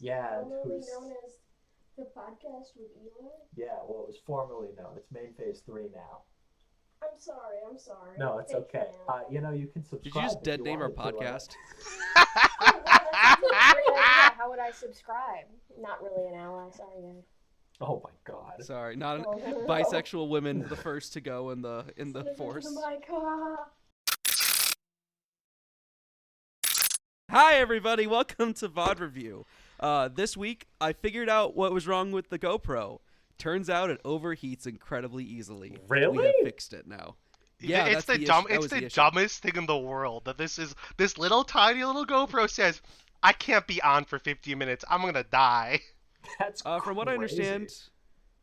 Yeah, Formerly who's known as the podcast with Eli. yeah, well, it was formerly known. It's main phase 3 now. I'm sorry. I'm sorry. No, it's Fake okay. fan. You can Did you subscribe just if dead you name our wanted to. podcast? Oh no, that sounds like a great idea. How would I subscribe? Not really an ally. Sorry, guys. Oh my God. Sorry, not an, Oh no. bisexual women the first to go in the Listen to the force. mic. Ah. Hi everybody, welcome to VOD Review. This week I figured out what was wrong with the GoPro. Turns out it overheats incredibly easily. We Really? have fixed it now. Yeah, It's that's the the issue. That it's was the the issue. dumbest thing in the world that this little tiny little GoPro says I can't be on for 50 minutes. I'm gonna die. That's From what crazy.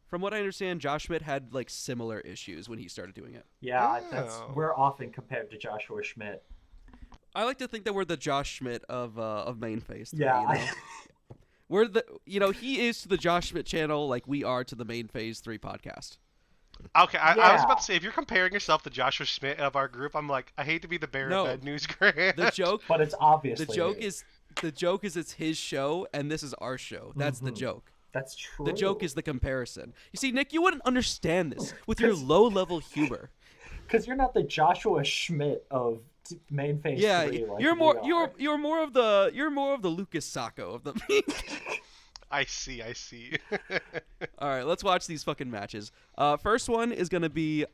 from what I understand, Josh Schmidt had like similar issues when he started doing it. Yeah, that's Oh. we're often compared to Joshua Schmidt. I like to think that we're the Josh Schmidt of Main Phase 3, Yeah, you know? We're the he is to the Josh Schmidt channel like we are to the Main Phase 3 podcast. Okay, I was Yeah. about to say if you're comparing yourself to Joshua Schmidt of our group, I'm like I hate to be the bearer of No. bad news, Grant. The joke But it's the obviously joke is it's his show and this is our show. That's the Mhm. joke. That's true. The joke is the comparison. You see, Nick, you wouldn't understand this with your low-level humor. because you're not the Joshua Schmidt of main phase Yeah, 3. Like you're more we are. you're more of the Lucas Sacco of the. I see. All right, let's watch these fucking matches. First one's gonna be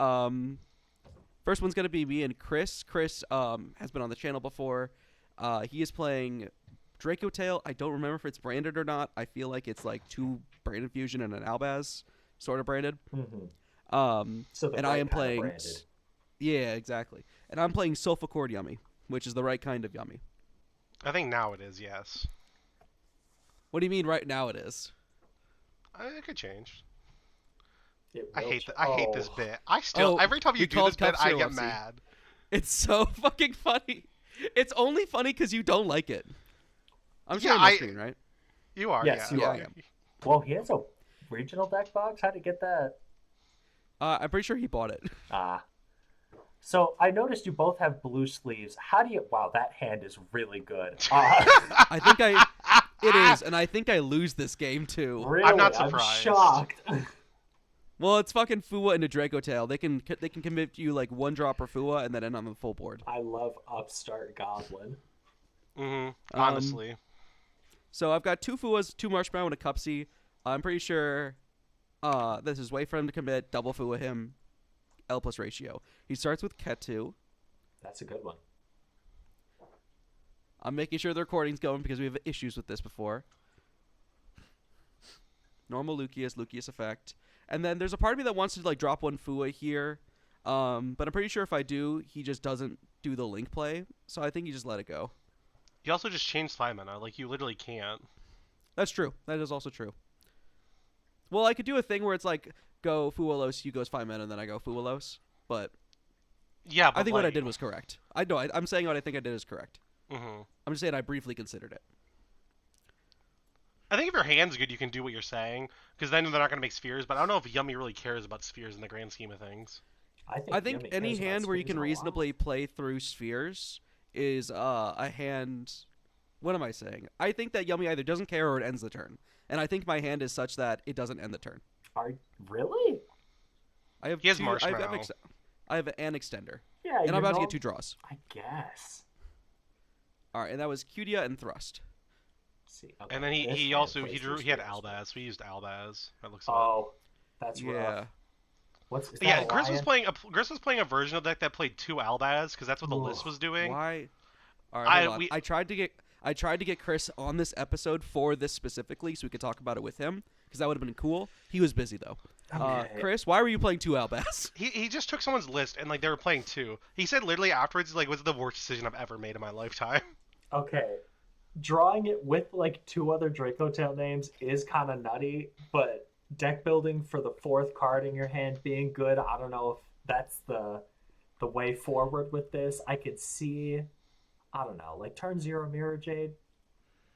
me and Chris. Chris has been on the channel before. He is playing Draco Tail. I don't remember if it's branded or not. I feel like it's like 2 Branded Fusion and an Albaz, sort of branded. So the And right I am kind of playing. branded. Yeah, exactly. And I'm playing Sulfacord Yummy, which is the right kind of yummy. I think now it is, yes. What do you mean right now it is? It could change. It I will hate ch- I hate this oh. bit. I still every time you we do called this bit, Cup I get Siropsy. mad. It's so fucking funny. It's only funny because you don't like it. I'm Yeah, sharing my screen, right? You are, Yes, yeah. you are. Yeah. Well, he has a regional deck box. How'd he get that? I'm pretty sure he bought it. Ah. So I noticed you both have blue sleeves. How do you? Wow, that hand is really good. I think it is, and I think I lose this game too. Really, I'm not I'm surprised. shocked. Well, it's fucking Fua into Draco Tail. They can commit you like 1 drop per Fua and then end on the full board. I love upstart goblin. Honestly. So I've got 2 Fuas, 2 Marshmallow, and a Cupsy. I'm pretty sure this is wait for him to commit, double Fua him, L plus ratio. He starts with Ketu. That's a good one. I'm making sure the recording's going because we have issues with this before. Normal Lucius effect. And then there's a part of me that wants to like drop 1 Fua here. But I'm pretty sure if I do, he just doesn't do the link play. So I think you just let it go. You also just changed 5 mana. Like, you literally can't. That's true. That is also true. Well, I could do a thing where it's like, go Fualos, you goes 5 mana, and then I go Fualos. But Yeah, but I think what I did was correct. I'm saying what I think I did is correct. Mm-hmm. I'm just saying I briefly considered it. I think if your hand's good, you can do what you're saying, because then they're not going to make spheres, but I don't know if Yummy really cares about spheres in the grand scheme of things. I think Yummy any cares about hand where you spheres can a lot. reasonably play through spheres is a hand. What am I saying? I think that Yummy either doesn't care or it ends the turn, and I think my hand is such that it doesn't end the turn. Really? I have He has two, Marshmallow. I have an extender, Yeah. and you're I'm about to not- get 2 draws. I guess. All right, and that was Cutia and Thrust. See, okay, And then this he hand also plays he through had spheres. Albaz. So we used Albaz. That looks like. Oh, that's Yeah. rough. Is Yeah, that a Gris was lion? playing a version of deck that played 2 Albaz because that's what the list Ugh. was doing. Why? All right, hold on. we- I tried to get Chris on this episode for this specifically, so we could talk about it with him, because that would have been cool. He was busy though. Okay. Chris, why were you playing 2 Albaz? He just took someone's list and like they were playing 2. He said literally afterwards like, "Was the worst decision I've ever made in my lifetime." Okay. Drawing it with like 2 other Draco Tail names is kind of nutty, but deck building for the 4th card in your hand being good, I don't know if that's the way forward with this. I could see, I don't know, like turn 0 Mirror Jade,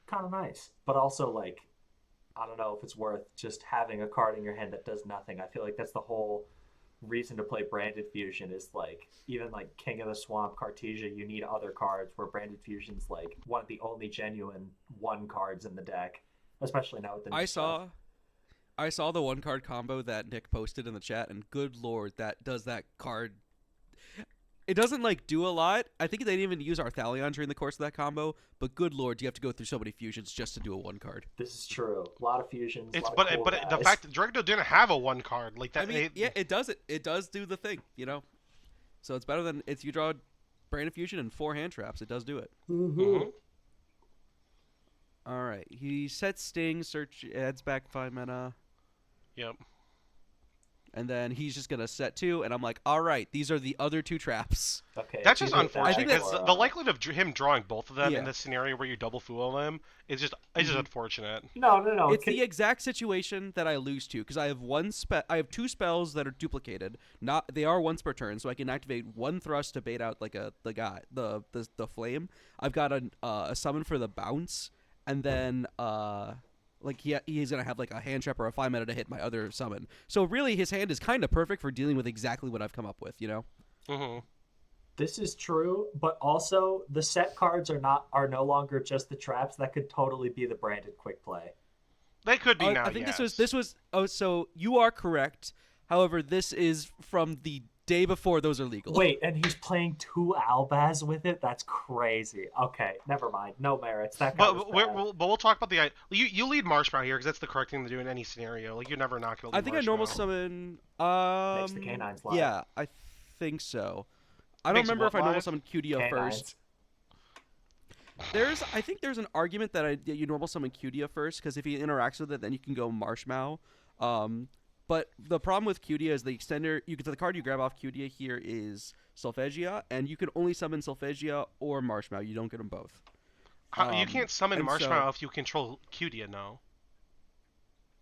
kind of nice, but also like I don't know if it's worth just having a card in your hand that does nothing. I feel like that's the whole reason to play Branded Fusion is like even like King of the Swamp, Cartesia, you need other cards where Branded Fusion's like one of the only genuine 1 cards in the deck. especially now with the new I stuff. saw the one card combo that Nick posted in the chat, and good lord, that does that card. It doesn't like do a lot. I think they didn't even use Arthalion during the course of that combo, but good lord, you have to go through so many fusions just to do a one card. This is true. A lot of fusions, a It's lot of cool the guys. fact that Drago didn't have a one card like that. I mean, yeah, it does it. It does do the thing, you know. So it's better than if you draw Brand of Fusion and 4 hand traps. It does do it. Mhm. All right, he sets Sting, search, adds back 5 mana. Yep. And then he's just gonna set 2, and I'm like, all right, these are the other 2 traps. Okay, That's it's just either unfortunate I think because or, the likelihood of him drawing both of them Yeah. in this scenario where you double fool them is just unfortunate. No. It's the exact situation that I lose to because I have I have 2 spells that are duplicated. They are once per turn, so I can activate 1 thrust to bait out like the flame. I've got a summon for the bounce, and then like he's gonna have like a hand trap or a 5 mana to hit my other summon. So really, his hand is kind of perfect for dealing with exactly what I've come up with. You know. Mm-hmm. This is true, but also the set cards are no longer just the traps. That could totally be the branded quick play. They could be now. I think yes. this was. Oh, so you are correct. However, this is from the day before those are legal. Wait, and he's playing 2 Albaz with it? That's crazy. Okay, never mind. No merits. That guy was bad. We'll talk about the you lead Marshmallow here because that's the correct thing to do in any scenario. Like you're never not gonna. Lead I think I normal Marshmallow. summon. Makes the canines live. Yeah, I think so. I don't Makes remember what if I normal live? summon QDO Canines. first. I think there's an argument that you normal summon QDO first because if he interacts with it, then you can go Marshmallow. But the problem with QDA is the extender. The card you grab off QDA here is Solfegia, and you can only summon Solfegia or Marshmallow. You don't get them both. You can't summon and Marshmallow if you control Cudia, no.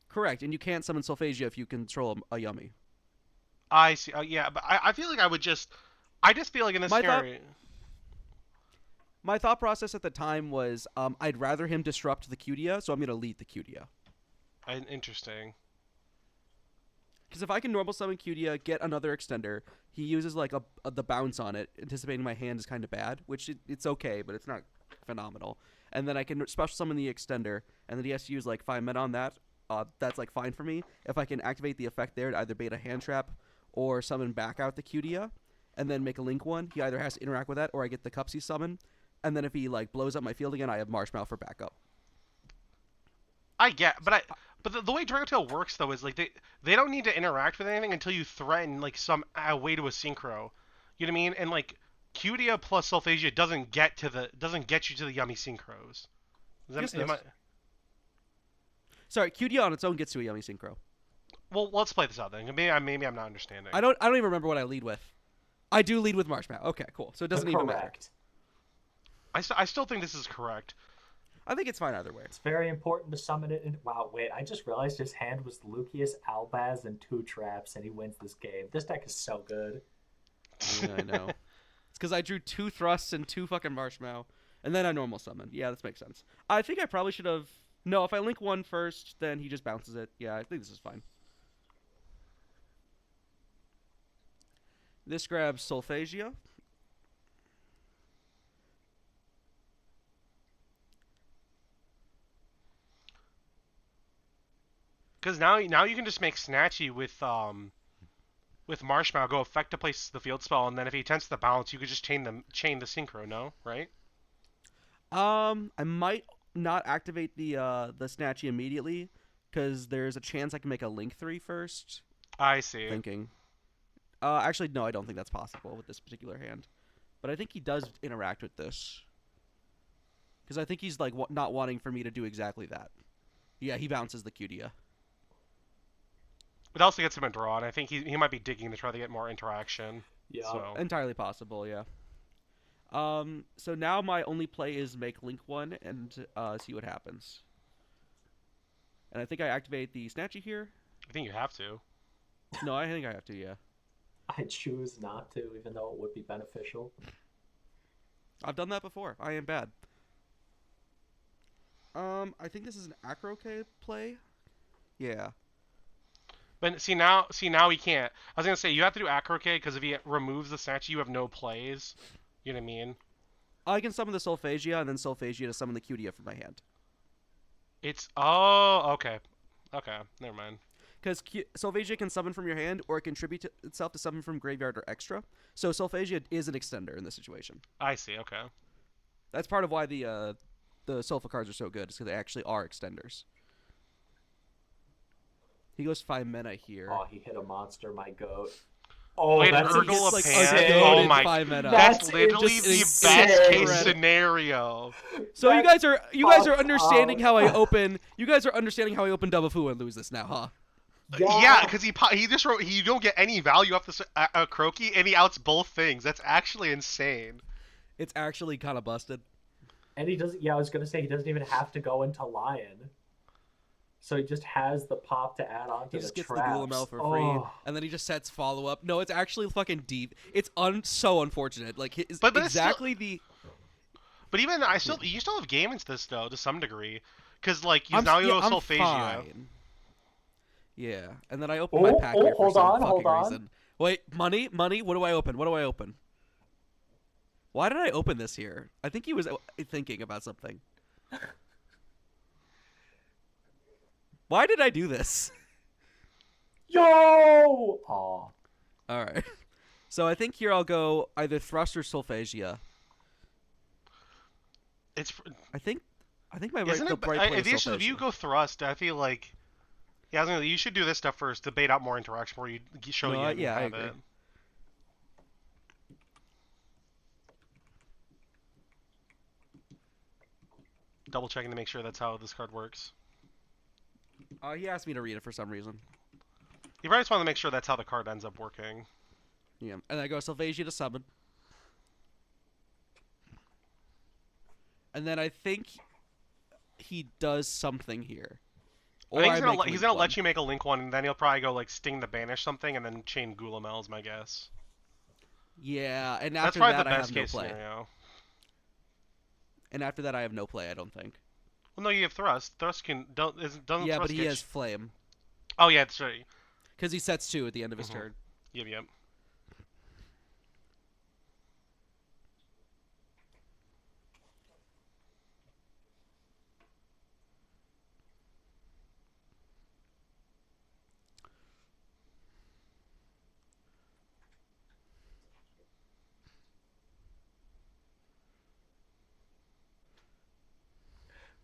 Correct, and you can't summon Solfegia if you control a Yummy. I see. Yeah, but I feel like I just feel like in this scenario. My thought process at the time was I'd rather him disrupt the Cudia, so I'm going to lead the Cudia. Interesting. Because if I can normal summon Cudia, get another extender, he uses like the bounce on it, anticipating my hand is kind of bad, which it's okay, but it's not phenomenal. And then I can special summon the extender, and then he has to use like 5 mana on that. That's like fine for me. If I can activate the effect there to either bait a hand trap or summon back out the Cudia, and then make a link one, he either has to interact with that or I get the Cupsy summon. And then if he like blows up my field again, I have Marshmallow for backup. I get, but the way Dragotail works though is like they don't need to interact with anything until you threaten like some way to a synchro. You know what I mean? And like Cudia plus Solfegia doesn't get you to the yummy synchros. Sorry, QD on its own gets to a Yummy Synchro. Well, let's play this out then. Maybe I'm not understanding. I don't even remember what I lead with. I do lead with Marshmallow. Okay, cool. So it doesn't even matter. I still think this is correct. I think it's fine either way. It's very important to summon it. Wow, wait, I just realized his hand was Lucius, Albaz, and 2 traps, and he wins this game. This deck is so good. Yeah, I know. It's because I drew 2 thrusts and 2 fucking Marshmallow, and then I normal summon. Yeah, this makes sense. I think I probably should have... No, if I link 1 first, then he just bounces it. Yeah, I think this is fine. This grabs Solfegia. Because now you can just make Snatchy with Marshmallow go effect to place the field spell, and then if he attempts the bounce, you could just chain the synchro. No, right? I might not activate the Snatchy immediately because there's a chance I can make a link 3 first. I see. Thinking. Actually, no, I don't think that's possible with this particular hand. But I think he does interact with this. Because I think he's like not wanting for me to do exactly that. Yeah, he bounces the Cudia. It also gets him a draw, and I think he might be digging to try to get more interaction. Yeah. So. Entirely possible, yeah. So now my only play is make link 1 and see what happens. And I think I activate the Snatchy here. I think you have to. No, I think I have to, yeah. I choose not to, even though it would be beneficial. I've done that before. I am bad. I think this is an Acro K play. Yeah. But see now he can't. I was gonna say you have to do Acro K because if he removes the Snatchy, you have no plays. You know what I mean? I can summon the Solfegia and then Solfegia to summon the Cudia from my hand. It's okay. Okay, never mind. Because Solfagia can summon from your hand, or it contribute itself to summon from graveyard or extra. So Solfagia is an extender in this situation. I see. Okay. That's part of why the Sulfa cards are so good, is because they actually are extenders. He goes 5 mana here. Oh, he hit a monster, my goat. Oh, Wait, that's Urgle like insane. Oh my! 5 mana. That's That's literally the insane. best case scenario. So you guys are fucked understanding up. how I open. You guys are understanding how I open Double and lose this now, huh? Yeah, because he just wrote you don't get any value off this Croaky, and he outs both things. That's actually insane. It's actually kind of busted. And he doesn't. Yeah, I was gonna say he doesn't even have to go into Lion. So he just has the pop to add on to He the just gets traps. the Gulamel for free, and then he just sets follow up. No, it's actually fucking deep. It's so unfortunate. Like it's But exactly it's the. But even you still have game into this though to some degree, because like I'm Solfagia. fine. Yeah, and then I open my pack here for hold some on, fucking hold on. reason. Wait, money. What do I open? What do I open? Why did I open this here? I think he was thinking about something. Why did I do this? Yo! Aw. All right. So I think here I'll go either Thrust or Solfagia. It's I think my isn't the it? right play If is you Solfagia. go thrust, I feel like I was gonna, you should do this stuff first to bait out more interaction before you show No, you yeah, I have agree. it. Double checking to make sure that's how this card works. He asked me to read it for some reason. You probably just want to make sure that's how the card ends up working. Yeah, and I go Solfagia to summon. And then I think he does something here. I think make he's Link gonna one. let you make a Link one, and then he'll probably go like Sting the Banish something, and then chain Gulamel is my guess. Yeah, and That's after probably that the I best have no case play. scenario. And after that I have no play, I don't think. Well, no, you have Thrust. Thrust doesn't Yeah, Thrust but he get has Flame. Oh yeah, that's right. Because he sets 2 at the end of his turn. Yep.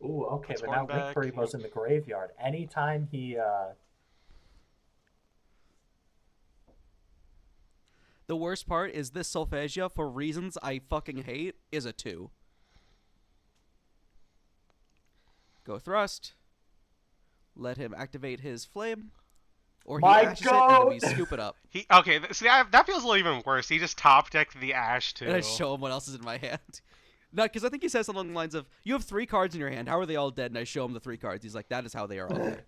Ooh, okay, Puts but one now back. Link Kuribo's in the graveyard. Anytime he The worst part is this Solfagia, for reasons I fucking hate, is a 2. Go Thrust. Let him activate his Flame. Or he My ashes it and then we goat! scoop it up. See, that feels a little even worse. He just top decked the Ash too. And I show him what else is in my hand. No, because I think he says something along the lines of, you have 3 cards in your hand. How are they all dead? And I show him the 3 cards. He's like, that is how they are all dead.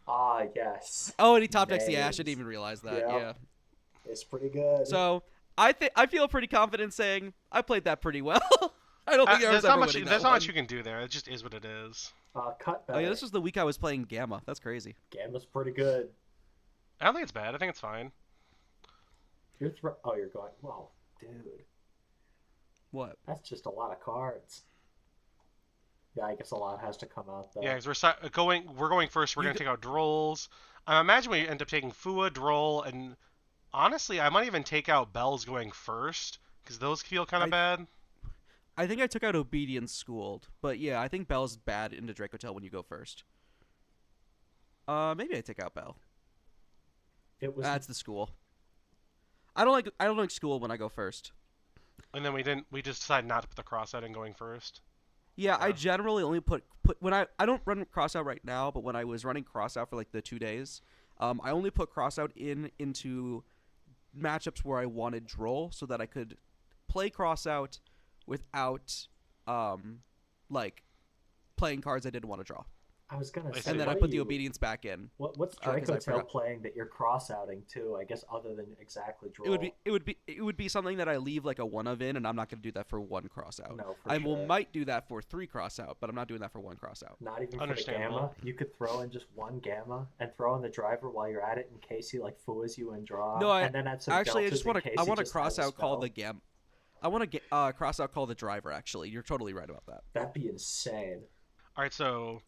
Ah, yes. Oh, and he top decks the Ash. I Names. didn't even realize that. Yep. Yeah. It's pretty good. So I feel pretty confident saying I played that pretty well. I don't think I was there's not ever much. winning There's that not one. much you can do there. It just is what it is. Cut Oh better. yeah, this was the week I was playing Gamma. That's crazy. Gamma's pretty good. I don't think it's bad. I think it's fine. You're going. Whoa, dude. What? That's just a lot of cards. Yeah, I guess a lot has to come out though. Yeah, because we're going first. We're You gonna take out Drolls. I imagine we end up taking Fua, Droll, and honestly, I might even take out Bells going first because those feel kind of bad. I think I took out Obedience Schooled, but yeah, I think Bell's bad into Dracotel when you go first. Maybe I take out Bell. It was. That's the school. I don't like school when I go first. And then we just decided not to put the cross out in going first. Yeah, I generally only put when I don't run crossout right now, but when I was running crossout for like the 2 days, I only put crossout into matchups where I wanted Droll so that I could play crossout without like playing cards I didn't want to draw. I was gonna say. And then I what put are the you- obedience back in. What's 'cause I Dracotail forgot. playing that you're cross-outing too? I guess other than exactly draw. It would be something that I leave like a 1 of in, and I'm not going to do that for 1 crossout. No, for I sure. might do that for 3 crossout, but I'm not doing that for 1 crossout. Not even for the Understandable. Gamma. You could throw in just 1 Gamma and throw in the driver while you're at it in case he like fools you and draw. No, and then add some actually, I deltas just want in to. case I he want to just has cross a out call spell. the gam. I want to cross out call the driver. Actually, you're totally right about that. That'd be insane. All right, so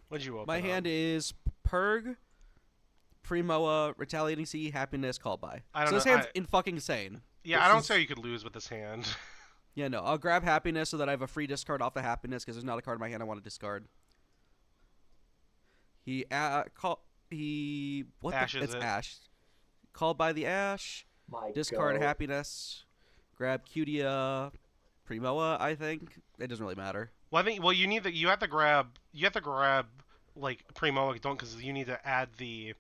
What'd you open My up? hand is Purg, Primoa, Retaliating Sea, Happiness, Called By. I don't So this know. hand's in fucking insane. Yeah, This I don't is- say you could lose with this hand. Yeah, no. I'll grab Happiness so that I have a free discard off of Happiness because there's not a card in my hand I want to discard. Ashes It's it. Ash. Called by the Ash. My Discard goat. Happiness. Grab Cutia, Primoa. I think it doesn't really matter. Well, I think you have to grab like Primo, don't, because you need to add the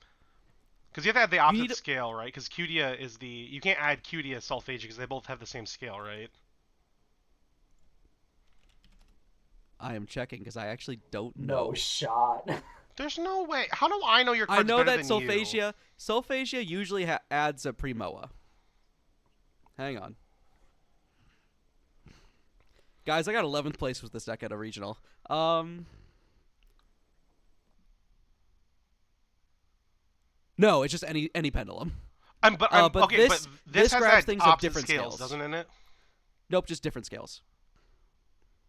opposite scale, right? Because Cutia is you can't add Cutia Sulphagia because they both have the same scale, right? I am checking because I actually don't know. No shot. There's no way. How do I know your I card's know better that than you? Sulphagia usually adds a Primoa. Hang on. Guys, I got 11th place with this deck at a regional. No, it's just any pendulum. But this this has grabs that things of opposite different scales, scales. doesn't it? Nope, just different scales.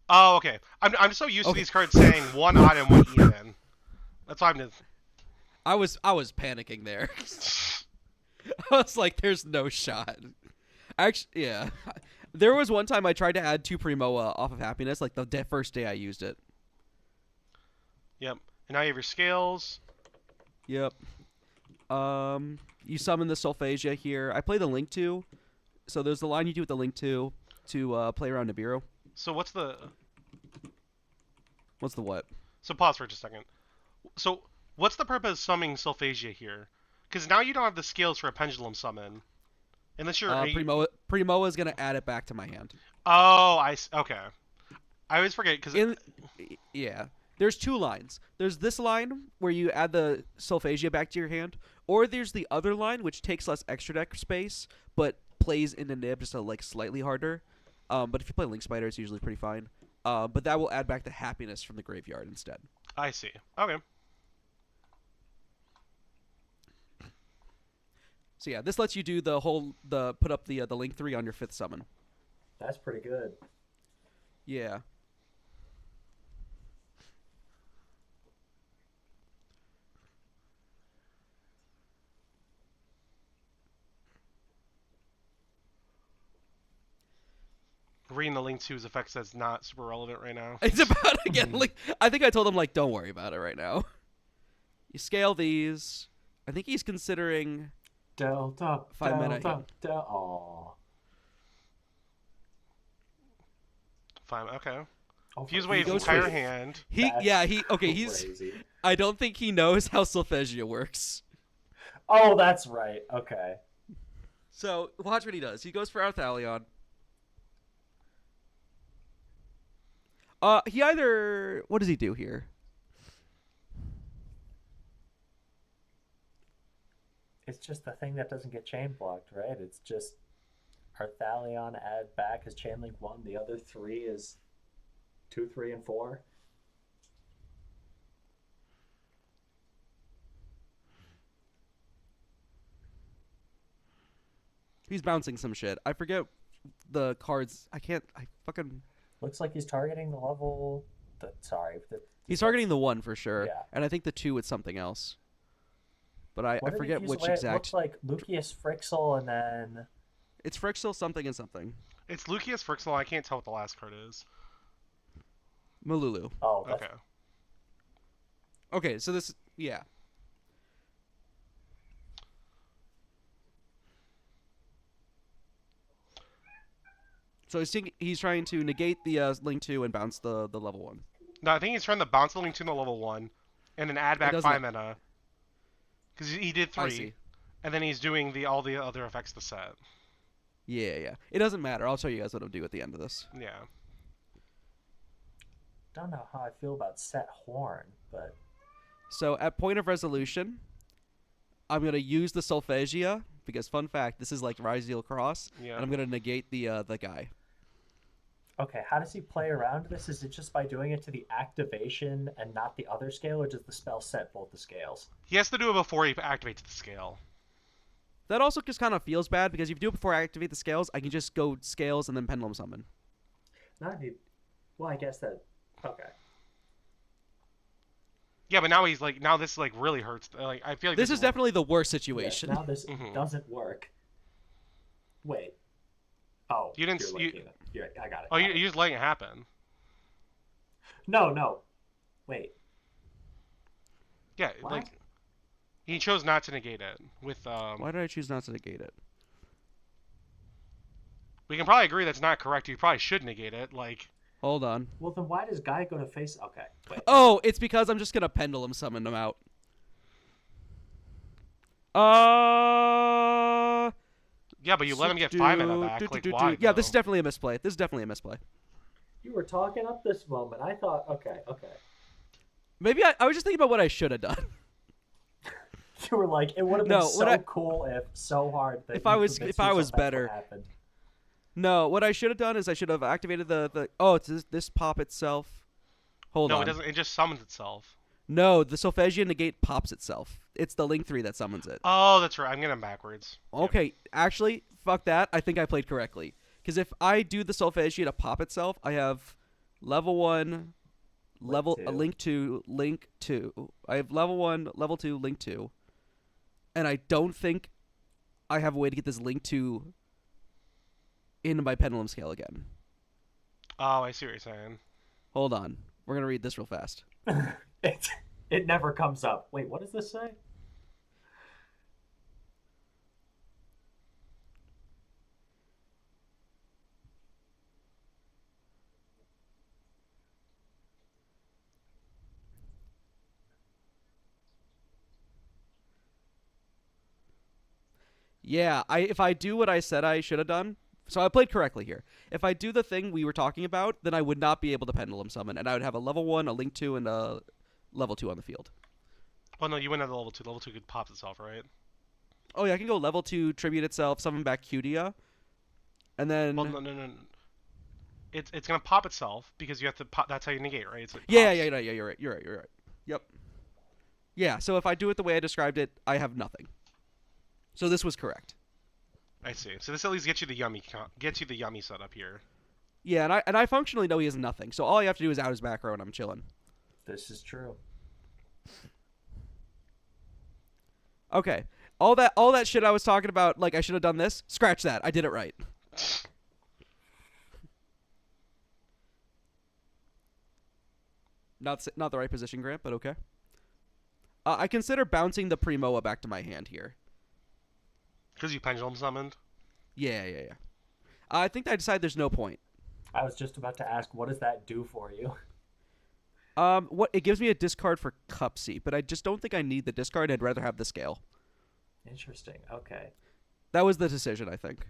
Oh, okay. I'm so used to Okay. these cards saying one odd and one even. That's why I'm just. I was panicking there. I was like, "There's no shot." Actually, yeah. There was one time I tried to add 2 Primoa off of Happiness, like the first day I used it. Yep. And now you have your scales. Yep. You summon the Sulphagia here. I play the Link 2, so there's the line you do with the Link 2 to play around Nibiru. So what's the? What's the what? So pause for just a second. So what's the purpose of summoning Sulphagia here? Because now you don't have the scales for a pendulum summon, unless you're. Primoa is gonna add it back to my hand. Oh, okay. I always forget because. Yeah. There's 2 lines. There's this line where you add the Sulphagia back to your hand, or there's the other line which takes less extra deck space but plays into Nib just slightly harder. But if you play Link Spider, it's usually pretty fine. But that will add back the Happiness from the graveyard instead. I see. Okay. So yeah, this lets you do put up the Link 3 on your 5th summon. That's pretty good. Yeah. Reading the Link 2's effects that's not super relevant right now. It's about to get like I think I told him like don't worry about it right now. You scale these. I think he's considering Delta. 5 mana. Aw. Fine. Okay. Oh, Fuse for Wave's Pete's entire sake. hand. He's Crazy. I don't think he knows how Sulphagia works. Oh, that's right. Okay. So watch what he does. He goes for Arthalion. He either what does he do here? It's just the thing that doesn't get chain blocked, right? It's just Arthalion add back his chain link 1. The other 3 is 2, 3, and 4. He's bouncing some shit. I forget the cards. I fucking. Looks like he's targeting the level. He's targeting the 1 for sure, Yeah. and I think the 2 is something else. But I What did he forget fuse which away? It exact. looks like Lucius Frixel and then It's Frixel something and something. It's Lucius Frixel. I can't tell what the last card is. Malulu. oh, that's, Okay. Okay, so this yeah. So he's trying to negate the Link 2 and bounce the level 1. No, I think he's trying to bounce the Link 2 to level 1, and then add back doesn't- 5 mana. Because he did I 3, see. and then he's doing all the other effects to set. Yeah. It doesn't matter. I'll show you guys what I'll do at the end of this. Yeah. don't know how I feel about Set Horn, but So at point of resolution, I'm gonna use the Sulphagia because fun fact, this is like Ryzeal Cross, Yeah. and I'm gonna negate the guy. okay, how does he play around this? Is it just by doing it to the activation and not the other scale, or does the spell set both the scales? He has to do it before he activates the scale. That also just kind of feels bad because if you do it before I activate the scales, I can just go scales and then pendulum summon. Not need. Well, I guess that. Okay. Yeah, but now this like really hurts. Like I feel like This is is definitely the worst Yeah, situation. now this Mhm. doesn't work. Wait. Oh, You didn't. you're You linking it. I got it. oh got it. you're just letting it happen. No. Wait. Yeah, What? like he chose not to negate it with Why did I choose not to negate it? We can probably agree that's not correct. You probably should negate it. Like Hold on. Well, then why does Guy go to face? Okay, wait. Oh, it's because I'm just gonna pendulum summon them out. yeah, but you let him get 5 mana back. Like why? Yeah, though? this is definitely a misplay. This is definitely a misplay. You were talking up this moment. I thought, okay. Maybe I was just thinking about what I should have done. You were like, it would have been No, so what cool if so hard that If I was that's better. what happened. No, what I should have done is I should have activated the oh, it's this pop itself. Hold No, on. it doesn't. It just summons itself. No, the Solfegian negate pops itself. It's the Link 3 that summons it. Oh, that's right. I'm getting backwards. Okay, actually, fuck that. I think I played correctly. Because if I do the Solfegia to pop itself, I have level 1, level two. Link 2, Link 2. I have level 1, level 2, Link 2. And I don't think I have a way to get this Link 2 into my pendulum scale again. Oh, I see what you're saying. Hold on. We're going to read this real fast. It never comes up. Wait, what does this say? Yeah, if I do what I said I should have done, so I played correctly here. If I do the thing we were talking about, then I would not be able to pendulum summon, and I would have a level 1, a Link 2, and a level 2 on the field. Well, no, you went at level 2. Level 2 could pops itself, right? Oh yeah, I can go level 2, tribute itself, summon back Cutia, and then Well, no. It's gonna pop itself because you have to pop. That's how you negate, right? It's like yeah, pops. yeah, you're right. Yep. Yeah, so if I do it the way I described it, I have nothing. So this was correct. I see. So this at least gets you the yummy setup here. Yeah, and I functionally know he has nothing. So all you have to do is out his back row, and I'm chilling. This is true. Okay. All that shit I was talking about, like I should have done this. Scratch that. I did it right. Not the right position, Grant, but okay. I consider bouncing the Primoa back to my hand here. Because you pendulum summoned. Yeah. I think I decided there's no point. I was just about to ask, what does that do for you? What it gives me a discard for Cupsy, but I just don't think I need the discard. I'd rather have the scale. Interesting. Okay. That was the decision, I think.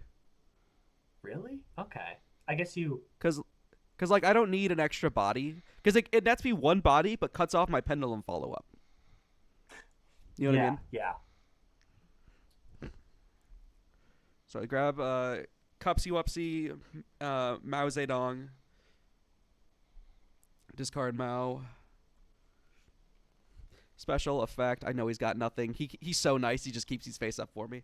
Really? Okay. I guess you. Because like I don't need an extra body. Because it nets me one body, but cuts off my pendulum follow up. You know what I mean? Yeah. So I grab Cupsy Wupsy, Mao Zedong, discard Mao. Special effect. I know he's got nothing. He's so nice. He just keeps his face up for me.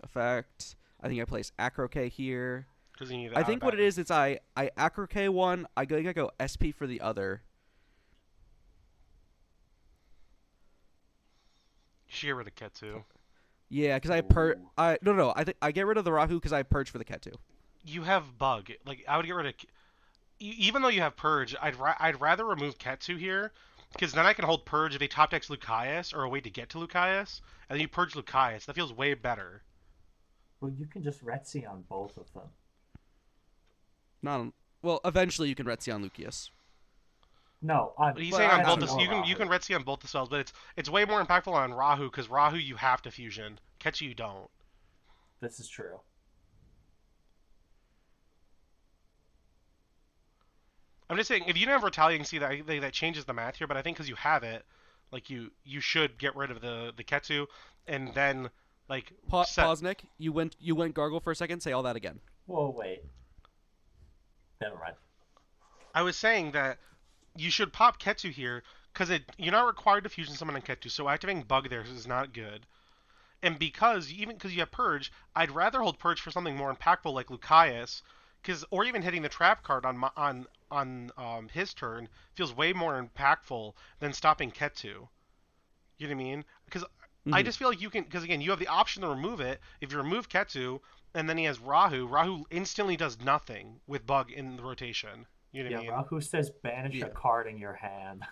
Effect. I think I place Acro-K here. Because you need. I think what it is, it's I Acro-K one. I go SP for the other. You should get rid of Ketsu. Yeah, because no. I think I get rid of the Rahu because I purge for the Ketu. You have Bug. Like I would get rid of. Even though you have Purge, I'd rather remove Ketsu here, because then I can hold Purge if they top decks Lucaeus or a way to get to Lucaeus, and then you purge Lucaeus. That feels way better. Well, you can just Retsi on both of them. Well, eventually you can Retsi on Lucius. No, on. But he's but saying I on have both. more You can Rahu. Retsi on both the spells, but it's way more impactful on Rahu because Rahu you have to fusion. Ketsu you don't. This is true. I'm just saying, if you don't have Retaliate, you can see that changes the math here, but I think because you have it, like you should get rid of the Ketsu, and then like Pause, Nick. You went gargle for a second. Say all that again. Whoa, wait. Never mind. I was saying that you should pop Ketsu here because you're not required to fusion summon on Ketsu, so activating Bug there is not good. And because you have Purge, I'd rather hold Purge for something more impactful like Lucaeus, or even hitting the trap card on his turn feels way more impactful than stopping Ketu. You know what I mean? Because I Mhm. just feel like you can, because again, you have the option to remove it. If you remove Ketu, and then he has Rahu, Rahu instantly does nothing with Bug in the rotation. You know what Yeah, I mean? Rahu says banish a Yeah. card in your hand,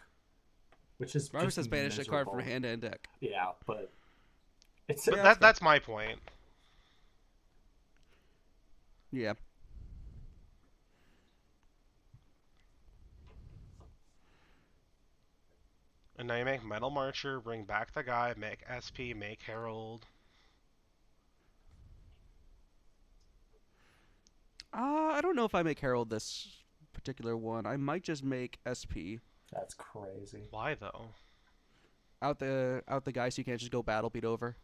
which is Rahu just says banish a card from miserable. hand and deck. Yeah, but it's But Yeah, that's fair. that's my point. Yeah. And now you make Metal Marcher, bring back the guy, make SP, make Herald. I don't know if I make Herald this particular one. I might just make SP that's crazy. Why though? out the guy so you can't just go battle beat over.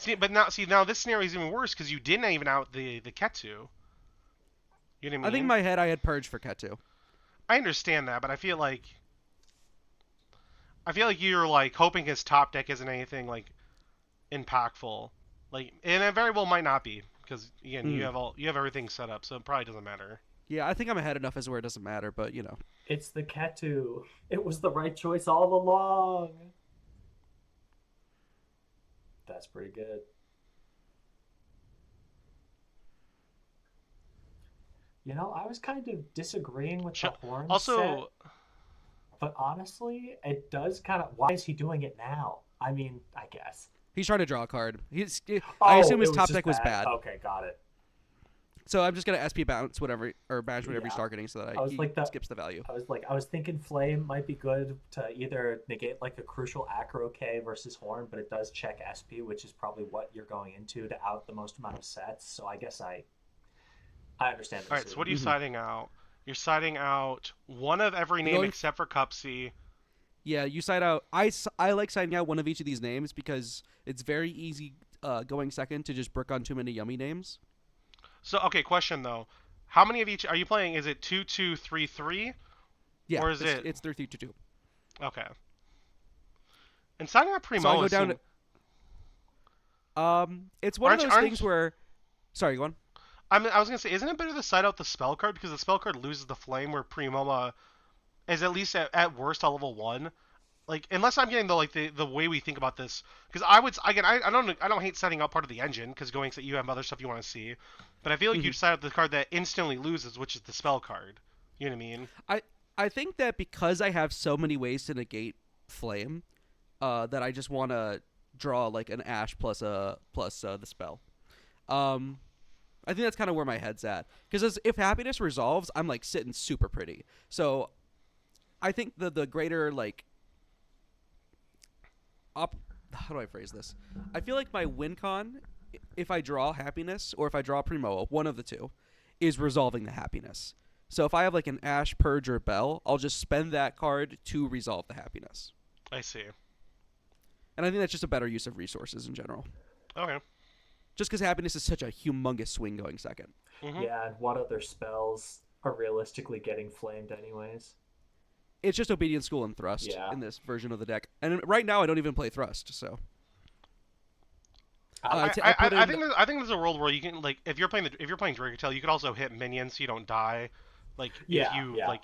Now this scenario is even worse because you didn't even out the Ketu. You know what I I think mean? in my head I had Purge for Ketu. I understand that, but I feel like you're like hoping his top deck isn't anything like impactful, like, and it very well might not be because again Mm. you have everything set up, so it probably doesn't matter. Yeah, I think I'm ahead enough as where it doesn't matter, but you know. It's the Ketu. It was the right choice all along. That's pretty good. You know, I was kind of disagreeing with the horn set, Also, but honestly, it does kind of. Why is he doing it now? I mean, I guess. He's trying to draw a card. I Oh, assume his it was top just deck was bad. Okay, got it. So I'm just gonna SP bounce whatever or banish whatever he's Yeah. targeting so that I was he like that. skips the value. I was thinking Flame might be good to either negate like a crucial Acro K versus Horn, but it does check SP, which is probably what you're going into to out the most amount of sets. So I guess I understand. all right. So what are you Mhm. siding out? You're siding out one of every You're name going- except for Cupsy. Yeah, you side out. I like siding out one of each of these names because it's very easy going second to just brick on too many yummy names. So okay, question though, how many of each are you playing? Is it 2-2-3-3? Yeah, Or is it- it's 3-3-2-2. Okay. And siding out So I Primo go is down it's one of those Aren't- things where. Sorry, go on. I was gonna say, isn't it better to side out the spell card because the spell card loses the flame, where Primoma is at least at worst a level 1. Like, unless I'm getting the way we think about this, because I don't hate setting up part of the engine because you have other stuff you want to see, but I feel like you decide out the card that instantly loses, which is the spell card. You know what I mean? I think that because I have so many ways to negate flame, that I just want to draw like an ash plus the spell. I think that's kind of where my head's at because if happiness resolves, I'm like sitting super pretty. So I think the greater like how do I phrase this? I feel like my win con, if I draw happiness or if I draw Primo, one of the two, is resolving the happiness. So if I have like an Ash, Purge, or Bell, I'll just spend that card to resolve the happiness. I see. And I think that's just a better use of resources in general. Okay. Just because happiness is such a humongous swing going second. Mm-hmm. Yeah, and what other spells are realistically getting flamed anyways? It's just Obedient School and Thrust in this version of the deck. And right now I don't even play Thrust, so. I think there's a world where you can, like, if you're playing Dracotail, you could also hit minions so you don't die. Like, Yeah, if you yeah. like.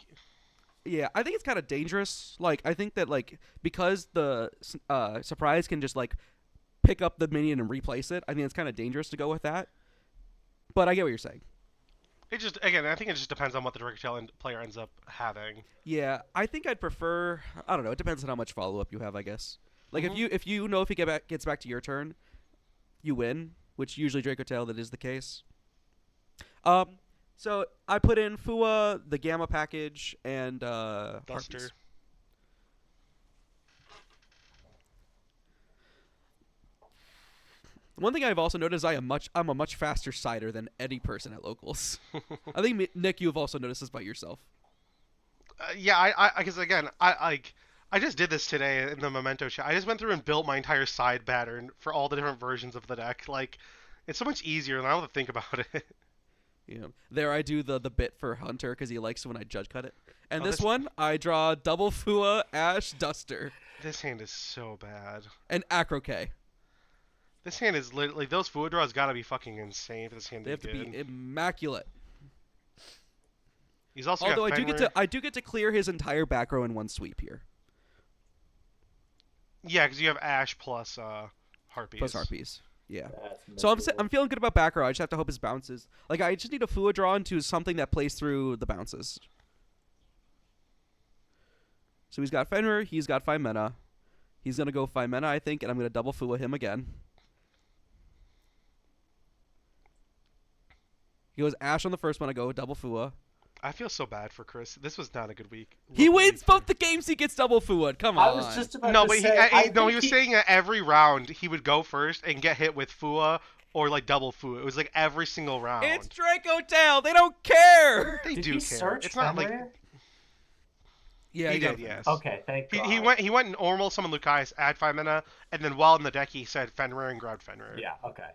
Yeah, I think it's kind of dangerous. Like, I think that, like, because the surprise can just, like, pick up the minion and replace it, I think it's kind of dangerous to go with that. But I get what you're saying. It just, again, I think it just depends on what the Dracotail player ends up having. Yeah, I think I'd prefer. I don't know. It depends on how much follow up you have, I guess. Like if you know if he gets back to your turn, you win. Which usually Dracotail that is the case. So I put in Fua, the Gamma package, and Duster. Harpies. One thing I've also noticed is I'm a much faster sider than any person at locals. I think Nick, you've also noticed this by yourself. Yeah, I because again, I just did this today in the Memento chat. I just went through and built my entire side pattern for all the different versions of the deck. Like, it's so much easier, and I don't have to think about it. Yeah. There I do the bit for Hunter because he likes when I judge cut it. And Oh, this that's- one, I draw double Fua, Ash, Duster, This hand is so bad. and Acro K. This hand is literally those Fua draws gotta be fucking insane for this hand They to have to be good. be immaculate. He's also Although got I do get to clear his entire back row in one sweep here. Yeah, because you have Ash plus Harpies. Plus Harpies. Yeah. That's So miserable. I'm feeling good about back row. I just have to hope his bounces. Like I just need a Fua draw into something that plays through the bounces. So he's got Fenrir. He's got 5 mana. He's gonna go 5 mana, I think, and I'm gonna double Fua him again. He goes Ash on the first one. I go double Fua. I feel so bad for Chris. This was not a good week. He Local wins week both for- the games. He gets double Fua. Come on. I was just about No, to but say. I he think was saying that every round he would go first and get hit with Fua or like double Fua. It was like every single round. It's Draco Tail. They don't care. They Did do he care. search It's not like Fenrir? Yeah, he got did. Yes. Okay, thank God. He went normal summon Lucaris at 5 mana, and then while in the deck he said Fenrir and grabbed Fenrir. Yeah. Okay.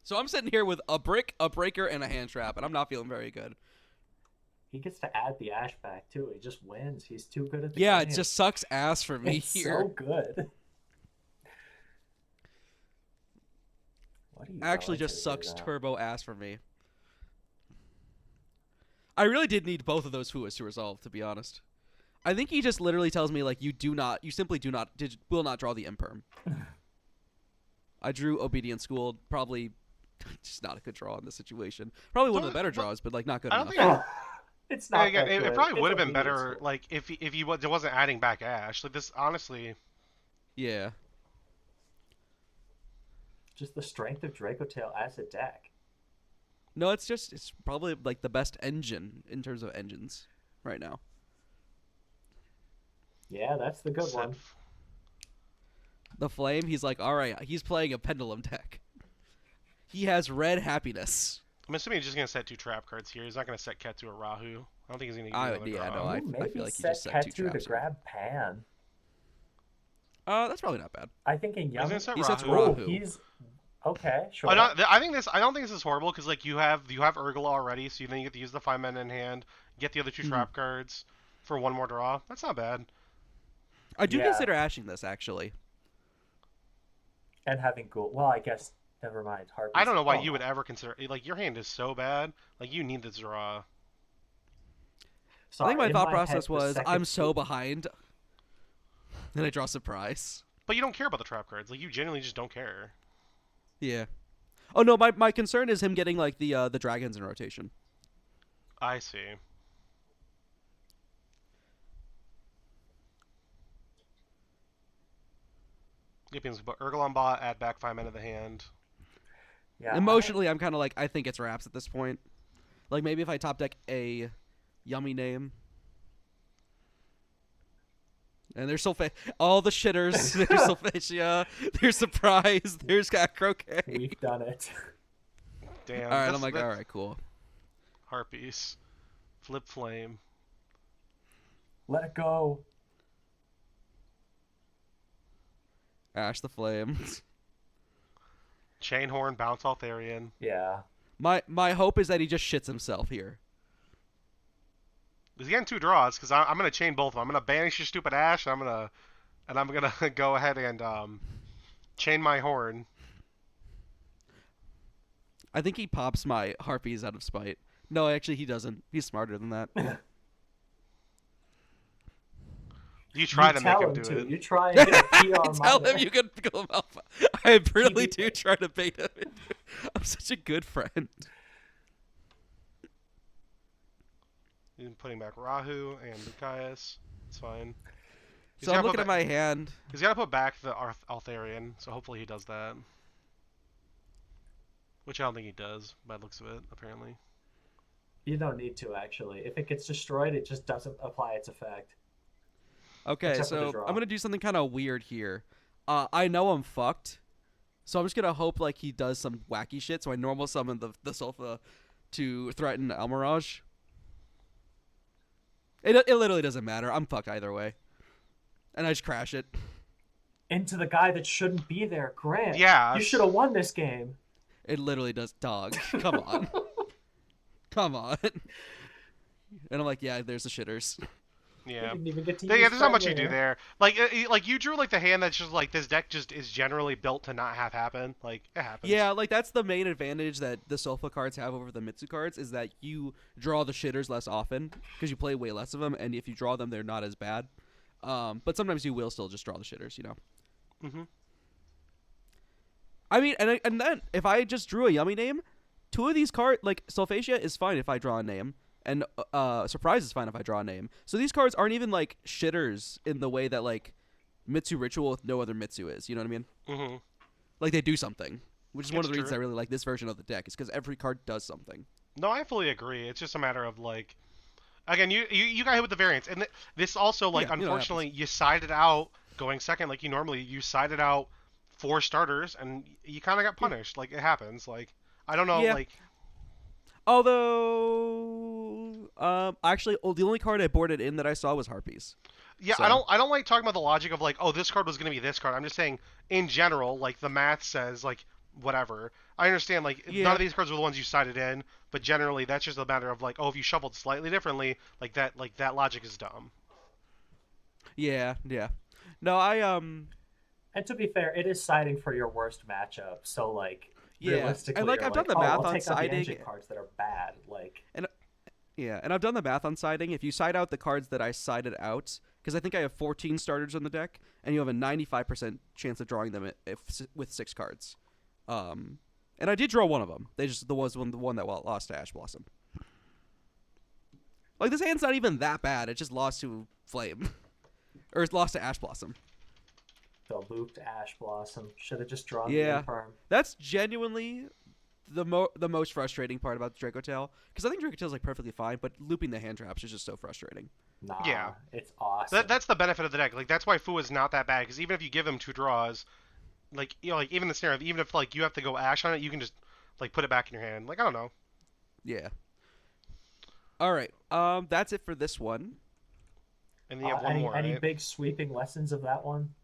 So I'm sitting here with a brick, a breaker, and a hand trap, and I'm not feeling very good. He gets to add the Ash back too. He just wins. He's too good at the Yeah, game. it just sucks ass for me it's here. so good. What are you Actually going just to sucks do now? turbo ass for me. I really did need both of those Fuas to resolve, to be honest. I think he just literally tells me, like, you simply will not draw the imperm. I drew Obedient School, probably just not a good draw in this situation. Probably one of the better draws, but, like, not good I don't enough. think It's not. again, that it good. probably It's would have been obedient better school. like if he wasn't adding back Ash. Like this, honestly. Yeah. Just the strength of Draco Tail as a deck. No, it's probably, like, the best engine in terms of engines right now. Yeah, that's the good Said- one. The Flame, he's like, all right, he's playing a Pendulum deck. He has red happiness. I'm assuming he's just gonna set 2 trap cards here. He's not gonna set Ketsu or Rahu. I don't think he's gonna use another yeah, draw. no, I Ooh, maybe feel like he set just set 2 Ketsu to traps. grab Pan. That's probably not bad. I think in He's Yummy. gonna set He sets Rahu. Rahu. He's okay. Sure. I don't think this is horrible because like you have Urgala already, so then you get to use the 5 mana in hand, get the other 2 trap cards for 1 more draw. That's not bad. I do Yeah. consider ashing this, actually. And having Ghoul. Well, I guess never mind. Harpies. I don't know why Oh, you would ever consider like your hand is so bad. Like you need this draw. Sorry, I think my in thought head, process the was, second I'm so Ghoul- behind. Then I draw surprise. But you don't care about the trap cards. Like you genuinely just don't care. Yeah. Oh no, my concern is him getting like the dragons in rotation. I see. Yep, but Urgalon bot, add back 5 mana to the hand. Yeah, Emotionally, I'm kind of like, I think it's wraps at this point. Like maybe if I top deck a Yummy Name. And there's all the shitters. There's Sulfatia. There's Surprise. There's Croquet. We've done it. Damn. All right, that's- I'm like, that's all right, cool. Harpies. Flip Flame. Let it go. Ash the Flame. Chainhorn, Bounce Altharian. Yeah. My hope is that he just shits himself here. He's getting 2 draws because I'm gonna chain both of them. I'm gonna banish your stupid Ash. And I'm gonna go ahead and chain my horn. I think he pops my Harpies out of spite. No, actually, he doesn't. He's smarter than that. You try You to make tell him do to. it. You try and get a PR Tell minor. him you can kill him alpha. I really do try to bait him. I'm such a good friend. He's putting back Rahu and Lucaris. It's fine. He's So I'm gotta looking put at my hand. He's got to put back the Altharian, so hopefully he does that. Which I don't think he does, by the looks of it, apparently. You don't need to, actually. If it gets destroyed, it just doesn't apply its effect. Okay, Except for the so draw. I'm gonna do something kind of weird here. I know I'm fucked, so I'm just gonna hope like he does some wacky shit. So I normal summon the Sulfa to threaten Almirage. It literally doesn't matter. I'm fucked either way, and I just crash it. Into the guy that shouldn't be there, Grant. Yeah. You should have won this game. It literally does. Dog, come on, come on. And I'm like, yeah, there's the shitters. You Yeah. didn't even get to Yeah, use there's not much you do Friendlier. there. Like you drew like the hand that's just like this deck just is generally built to not have happen. Like it happens. Yeah, like that's the main advantage that the Sofa cards have over the Mitsu cards is that you draw the shitters less often because you play way less of them, and if you draw them, they're not as bad. But sometimes you will still just draw the shitters, you know. Mhm. I mean, and then if I just drew a yummy name, two of these cards, like Sulfatia is fine if I draw a name, and Surprise is fine if I draw a name. So these cards aren't even like shitters in the way that like Mitsu Ritual with no other Mitsu is. You know what I mean? Mhm. Like they do something, which is one It's of the reasons true. I really like this version of the deck. Is because every card does something. No, I fully agree. It's just a matter of like, again, you got hit with the variance, and this also like Yeah, you know what unfortunately you sided out going second like you normally you sided out 4 starters and you kind of got Yeah. punished. Like it happens. Like I don't know. Yeah. Like Although, actually, the only card I boarded in that I saw was Harpies. yeah, So I don't like talking about the logic of like oh this card was gonna be this card. I'm just saying in general like the math says like whatever. I understand like none yeah, of these cards were the ones you sided in, but generally that's just a matter of like oh if you shuffled slightly differently like that logic is dumb. yeah. No, And to be fair, it is siding for your worst matchup. So like yeah, realistically, and like you're I've done the oh, math I'll on take out the siding. engine cards that are bad. Like Yeah, and I've done the math on siding. If you side out the cards that I sided out, because I think I have 14 starters in the deck, and you have a 95% chance of drawing them with 6 cards. And I did draw one of them. They just the one that lost to Ash Blossom. Like this hand's not even that bad. It just lost to Flame, or it's lost to Ash Blossom. the looped Ash Blossom should have just drawn Yeah. the Infirm. That's genuinely the most frustrating part about Draco Tail, because I think Draco Tail's like perfectly fine, but looping the hand traps is just so frustrating. Nah, Yeah. it's awesome. That's the benefit of the deck. Like that's why Fu is not that bad because even if you give him 2 draws, like you know, like even the scenario, even if like you have to go Ash on it, you can just like put it back in your hand. Like I don't know. Yeah. All right. That's it for this one. And then you have one any more. any Right? big sweeping lessons of that one?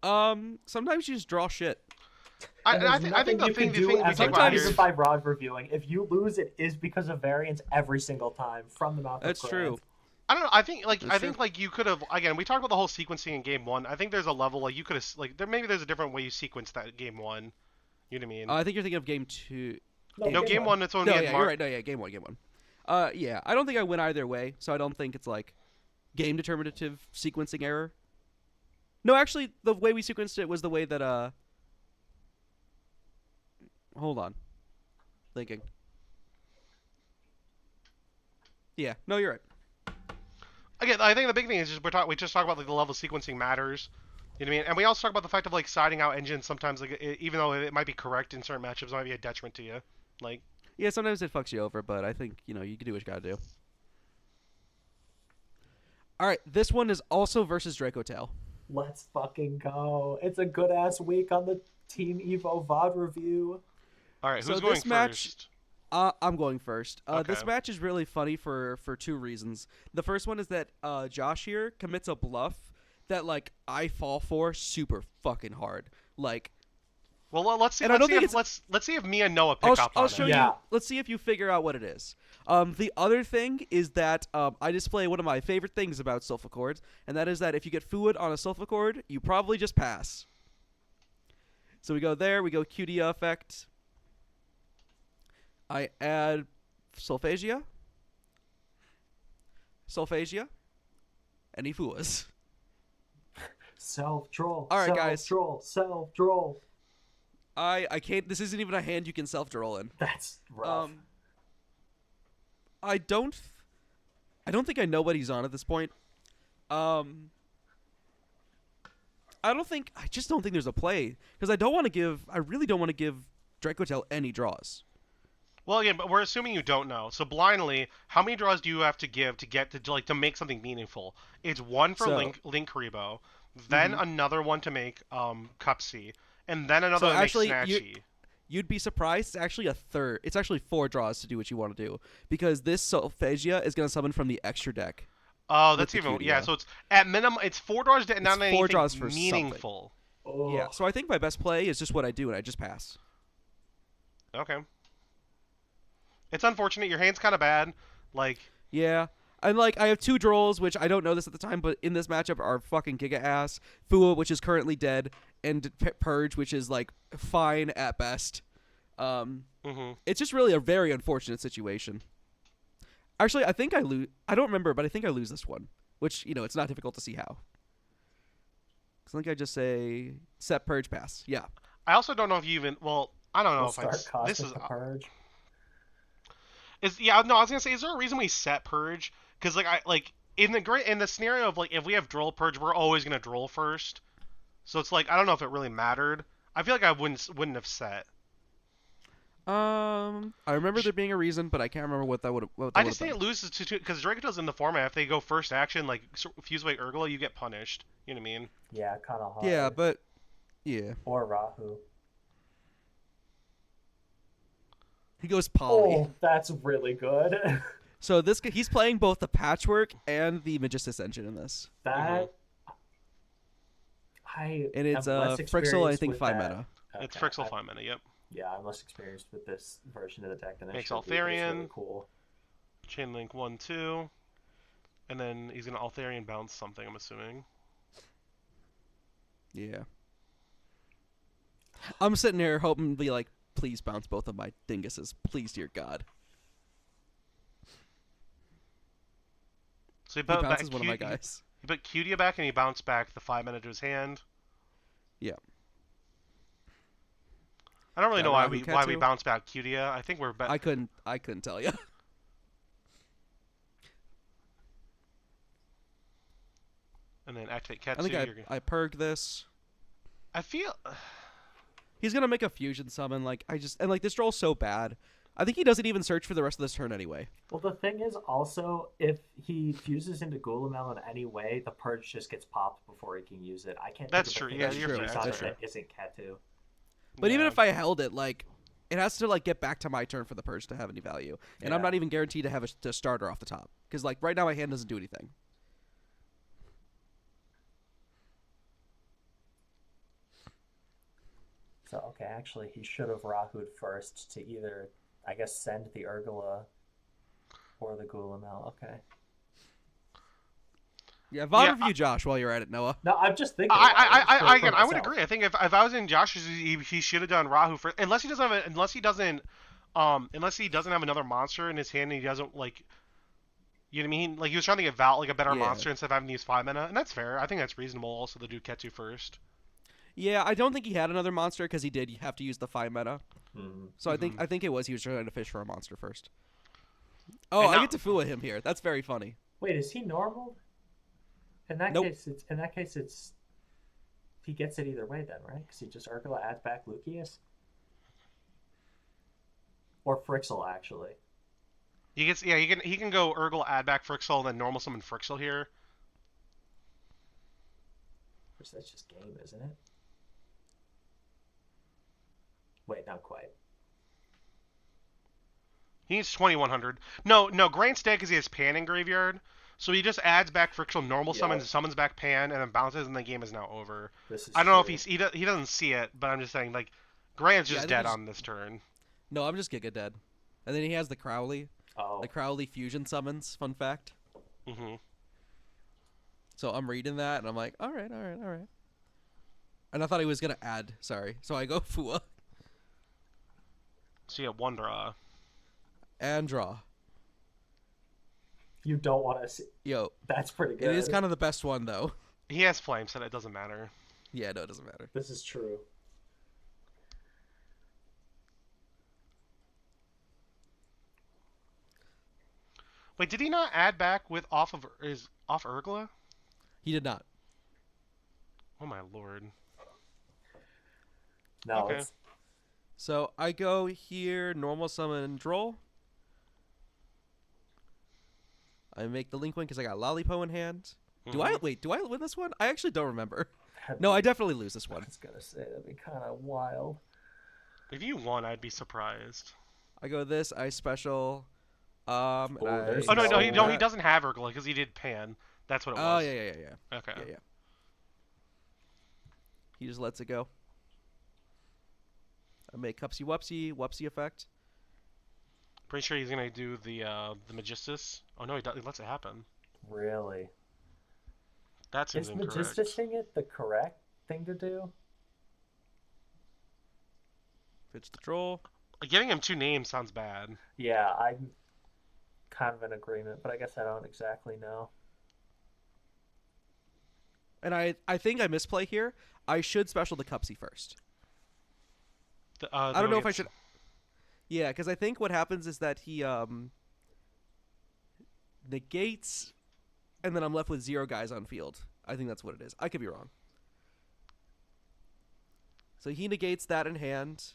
Sometimes you just draw shit. And there's I think the nothing you thing can do to as think a about sometimes- here. even by Rod reviewing. If you lose, it is because of variance every single time from the mouth That's of true. I don't know. I think like That's I think true. like you could have again. We talked about the whole sequencing in game one. I think there's a level like you could have like there maybe there's a different way you sequence that game one. You know what I mean? I think you're thinking of game 2. no, game one. It's only No, had yeah, you're right. No, yeah, game one. Yeah, I don't think I win either way, so I don't think it's like game determinative sequencing error. No, actually, the way we sequenced it was the way that Hold on. Thinking. Yeah, no, you're right. Again, I think the big thing is just we just talk about like the level of sequencing matters. You know what I mean? And we also talk about the fact of like siding out engines sometimes like even though it might be correct in certain matchups, it might be a detriment to you. Like Yeah, sometimes it fucks you over, but I think, you can do what you gotta do. Alright, this one is also versus Draco Tail. Let's fucking go. It's a good ass week on the Team Evo VOD review. all right, So who's going this match- first? I'm going first. This Okay. match is really funny for 2 reasons. The first one is that Josh here commits a bluff that like I fall for super fucking hard. Like Well, let's see. And I don't think Let's see if me and Noah pick up on I'll it. show Yeah. you. Let's see if you figure out what it is. The other thing is that I display one of my favorite things about sulfa chords, and that is that if you get fluid on a sulfa chord, you probably just pass. So we go there. We go QD effect. I add Sulfagia, and he fuas. Self-troll. All right, guys. Self-troll. Self-troll. I can't. This isn't even a hand you can self-draw in. That's rough. I don't think I know what he's on at this point. I just don't think there's a play because I really don't want to give Dracotel any draws. Well, again, but we're assuming you don't know. So blindly, how many draws do you have to give to get to make something meaningful? It's one for So- Link Karibo, then another one to make Cupsy, and then another So to make actually, Snatchy. You'd be surprised. It's actually a third. It's actually 4 draws to do what you want to do because this Sulfagia is going to summon from the extra deck. Oh, that's the even QDO. yeah. So it's at minimum, it's 4 draws to not It's 4 anything draws for meaningful. Oh. Yeah. So I think my best play is just what I do, and I just pass. Okay. It's unfortunate. Your hand's kind of bad. Like Yeah. And like I have 2 Drolls, which I don't know this at the time, but in this matchup are fucking giga ass. Fua, which is currently dead, and Purge, which is like fine at best. It's just really a very unfortunate situation. Actually, I think I lose. I don't remember, but I think I lose this one. Which it's not difficult to see how. Because I think I just say set Purge pass. Yeah. I also don't know if you even. Well, I don't know We'll if start costing this is. the purge. I was gonna say, is there a reason we set Purge? Because in the scenario of like if we have Droll Purge, we're always gonna Droll first. So it's like I don't know if it really mattered. I feel like I wouldn't have set. I remember there being a reason, but I can't remember what that would. I just think it loses to because Dracotail's in the format. If they go first action, like fuse away Urgla, you get punished. You know what I mean? Yeah, kind of hard. Yeah, but yeah. Or Rahu. He goes Poly. Oh, that's really good. So he's playing both the Patchwork and the Magistus engine in this. That And it's less Frixel, I experienced think with 5 that. mana. It's Frixel 5 mana. Yep. Yeah, I'm less experienced with this version of the deck than I Makes should be, but it's Altharian. really cool. Chain Link 1/2, and then he's gonna Altharian bounce something. I'm assuming. Yeah. I'm sitting here hoping to be like, please bounce both of my dinguses. Please, dear God. So he He bounces one of my guys. He put Cutia back and he bounced back the 5 mana to his hand. Yeah. I don't really know why we Ketsu? bounced back Cutia. I think we're better. I couldn't tell you. And then activate Ketsu. I think I purged this. I feel. He's gonna make a fusion summon. This Droll's so bad. I think he doesn't even search for the rest of this turn anyway. Well, the thing is also, if he fuses into Gulamel in any way, the Purge just gets popped before he can use it. I can't. That's think of true. a Yeah, thing you're that right. fuse That's on it true. that isn't Ketu. But even Yeah. if I held it, it has to get back to my turn for the Purge to have any value, and I'm Yeah. not even guaranteed to have a starter off the top because right now my hand doesn't do anything. So okay, actually, he should have Rahu'd first to either, I guess, send the Urgula or the Gulamel. Okay. Yeah, VOD Yeah, review Josh while you're at it, Noah. No, I'm just thinking. I would agree. I think if I was in Josh's, he should have done Rahu first, unless he doesn't have another monster in his hand and he doesn't you know what I mean? Like he was trying to get a better monster instead of having to use 5 mana, and that's fair. I think that's reasonable. Also, to do Ketsu first. Yeah, I don't think he had another monster because he did have to use the 5 mana. Mm-hmm. So I think he was trying to fish for a monster first. Oh, And I now- get to Fua him here. That's very funny. Wait, is he normal? In that Nope. case, it's he gets it either way then, right? Because he just Urgula adds back Lucius or Frixel actually. He can go Urgle, add back Frixel, and then normal summon Frixel here. Which that's just game, isn't it? Wait, not quite. He needs 2100. No, Grant's dead because he has Pan in graveyard. So he just adds back Frixel, normal summons back Pan, and then bounces, and the game is now over. This is I don't know if true. he doesn't see it, but I'm just saying Grant's Yeah, I just think dead he's- on this turn. No, I'm just Giga dead. And then he has the Crowley. Oh, The Crowley fusion summons. Fun fact. Mm-hmm. So I'm reading that, and I'm like, all right. And I thought he was gonna add. Sorry. So I go Fua So you have one draw. and draw. you don't want to see. Yo, That's pretty good. it is kind of the best one though. He has Flame, so it doesn't matter. Yeah, no, it doesn't matter. This is true. Wait, did he not add back with off Urgla? He did not. Oh my lord. No, Okay. it's So I go here, normal summon Droll. I make the Link win because I got Lollipo in hand. Do I win this one? I actually don't remember. No, I definitely lose this I one. was gonna say that'd be kind of wild. If you won, I'd be surprised. I go this, I special. And Oh, I there's Oh no, he that. doesn't have Urgla because he did Pan. That's what it Oh was. yeah. Okay. Yeah. He just lets it go. I make Cupsy Wupsy effect. Pretty sure he's gonna do the Magistus. Oh no, he lets it happen. Really? That seems Is incorrect. Magistusing it the correct thing to do? Pitch the troll. Giving him 2 names sounds bad. Yeah, I'm kind of in agreement, but I guess I don't exactly know. And I think I misplay here. I should special the Cupsy first. I don't know if I should. Yeah, because I think what happens is that he negates, and then I'm left with 0 guys on field. I think that's what it is. I could be wrong. So he negates that in hand,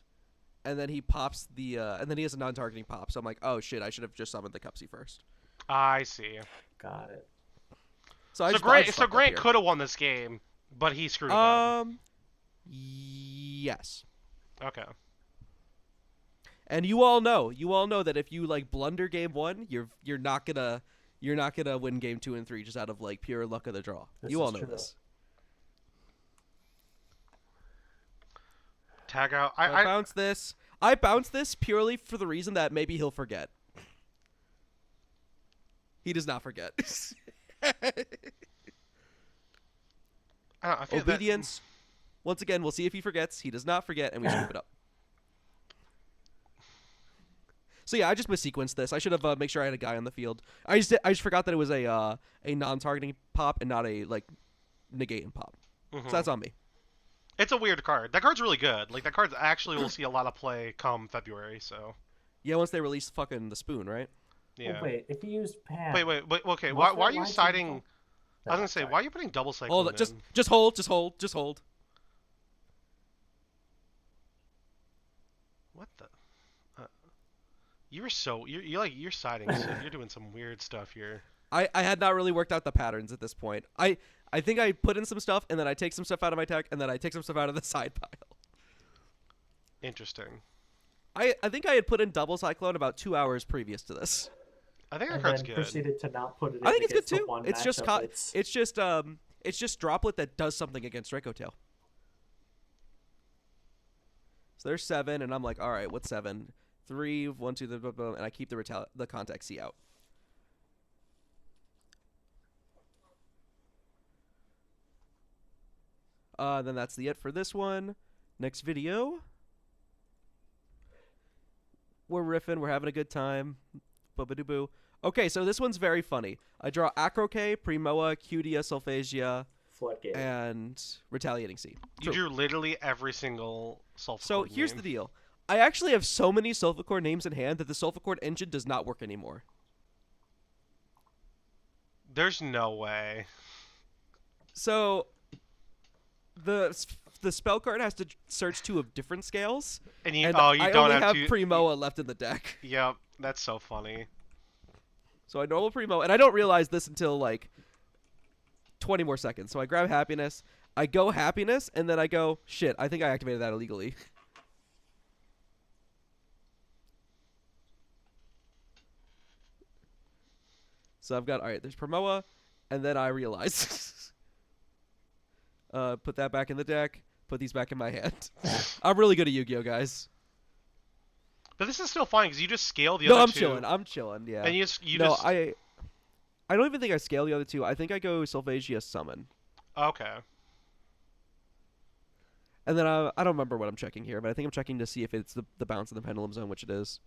and then he pops the, and then he has a non-targeting pop. So I'm like, oh shit, I should have just summoned the Cupsy first. I see. Got it. So I So just, I Grant, just so fucked up Grant here. could have won this game, but he screwed up. Yes. Okay. And you all know that if you like blunder game 1, you're not gonna win game 2 and 3 just out of like pure luck of the draw. This You all is know true. this. Tag out. I bounce this. I bounce this purely for the reason that maybe he'll forget. He does not forget. I feel Obedience. Once again, we'll see if he forgets. He does not forget, and we scoop it up. So yeah, I just missequenced this. I should have make sure I had a guy on the field. I just forgot that it was a non-targeting pop and not a like negating pop. Mhm. So that's on me. It's a weird card. That card's really good. Like that card actually will see a lot of play come February. So Yeah, once they release fucking the spoon, right? yeah. Oh, wait, if you use Pam. Wait. Okay. What's Why are that you line siding? symbol? I was gonna say, sorry. why are you putting double cyclone Hold in? it. Just hold. Just hold. Just hold. What the? You're siding. So you're doing some weird stuff here. I had not really worked out the patterns at this point. I think I put in some stuff, and then I take some stuff out of my deck, and then I take some stuff out of the side pile. Interesting. I think I had put in double cyclone about 2 hours previous to this. I think that And card's then good. proceeded to not put it in. I think it's good against the too. one It's just matchup. it's just droplet that does something against Draco Tail. So there's 7, and I'm like, all right, what's 7? 3, 1, 2, blah, blah, blah, and I keep the contact C out. Then that's the it for this one. Next video. We're riffing. We're having a good time. Boo. Okay, so this one's very funny. I draw Acroque, Primoa, Cutia, Solfegia, Floodgate. and Retaliating Sea. You drew literally every single sulfur. So here's the deal. I actually have so many Sulfur names in hand that the Sulfur engine does not work anymore. There's no way. So the spell card has to search 2 of different scales, And you and you I don't only have to. Primoa left in the deck. Yep, that's so funny. So I normal Primo, and I don't realize this until like 20 more seconds. So I grab Happiness, I go Happiness, and then I go, shit, I think I activated that illegally. So I've got, all right, there's Primoa, and then I realize. Put that back in the deck, put these back in my hand. I'm really good at Yu-Gi-Oh, guys. But this is still fine because you just scale the No, other I'm two. chilling. I'm chilling, yeah. And you just I don't even think I scale the other 2. I think I go Solfegia Summon. Okay. And then I don't remember what I'm checking here, but I think I'm checking to see if it's the bounce in the pendulum zone, which it is.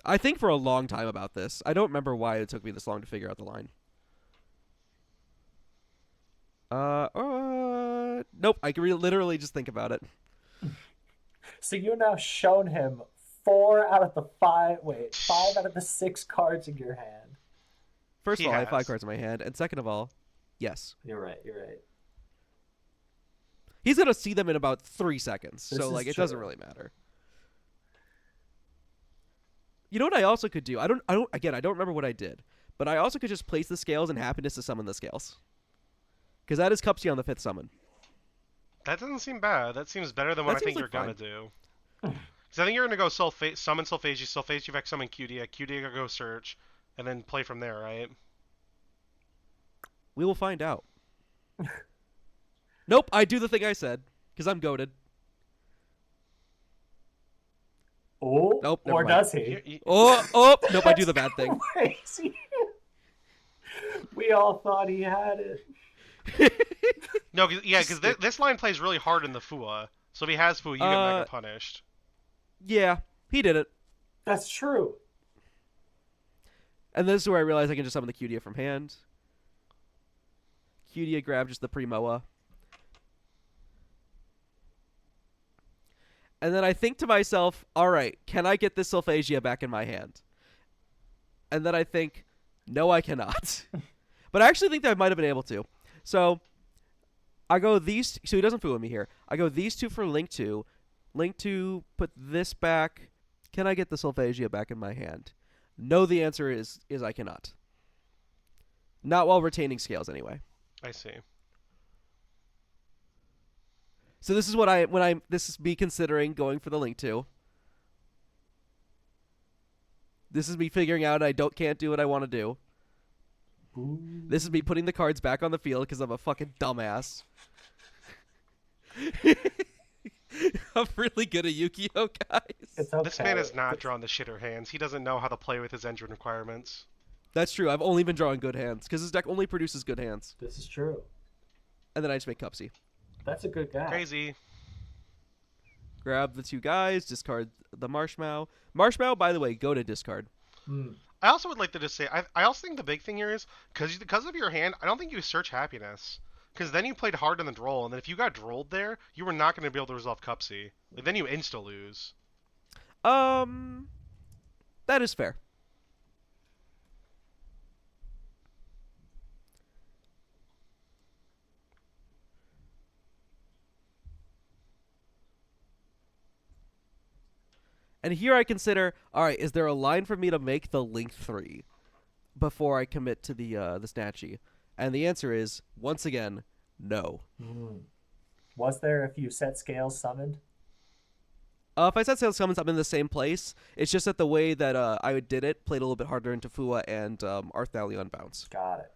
I think for a long time about this. I don't remember why it took me this long to figure out the line. Nope. I can literally just think about it. So you've now shown him 4 out of the 5. Wait, 5 out of the 6 cards in your hand. First He of all, I have 5 has. cards in my hand, and second of all, yes, You're right. You're right. he's gonna see them in about 3 seconds. This So is like, it doesn't true. really matter. You know what I also could do? I don't remember what I did, but I also could just place the scales and Happiness to summon the scales, because that is Cupsy on the 5th summon. That doesn't seem bad. That seems better than what That I think seems you're like gonna do. Because I think you're gonna go summon Solfegia, Solfegia Vex summon Cutia, Cutia go search, and then play from there, right? We will find out. Nope, I do the thing I said, because I'm goated. Oh, Nope, never or mind. does he? Nope, I do the bad thing. Crazy. We all thought he had it. No, because this line plays really hard in the Fua. So if he has Fua, you get mega punished. Yeah, he did it. That's true. And this is where I realized I can just summon the Qdia from hand. Qdia grab just the Primoa. And then I think to myself, all right, can I get this Sylphagia back in my hand? And then I think, no, I cannot. But I actually think that I might have been able to. So I go these. So he doesn't fool me here. I go these two for Link 2. Link 2, put this back. Can I get the Sylphagia back in my hand? No, the answer is I cannot. Not while retaining scales, anyway. I see. So this is this is me considering going for the Link 2. This is me figuring out can't do what I want to do. Ooh. This is me putting the cards back on the field because I'm a fucking dumbass. I'm really good at Yu-Gi-Oh, guys. It's okay. This man has not drawn the shitter hands. He doesn't know how to play with his engine requirements. That's true. I've only been drawing good hands because his deck only produces good hands. This is true. And then I just make Cupsy. That's a good guy. Crazy. Grab the two guys, discard the Marshmallow. Marshmallow, by the way, go to discard. I also would like to just say, I also think the big thing here is, because of your hand, I don't think you search Happiness. Because then you played hard in the droll, and then if you got drolled there, you were not going to be able to resolve Cupsy. Like, then you insta-lose. That is fair. And here I consider, all right, is there a line for me to make the Link 3 before I commit to the Snatchy? And the answer is, once again, no. Was there if you set scales summoned? If I set Sales Summons, I'm in the same place. It's just that the way that I did it played a little bit harder into Fua and Arthalion Bounce. Got it.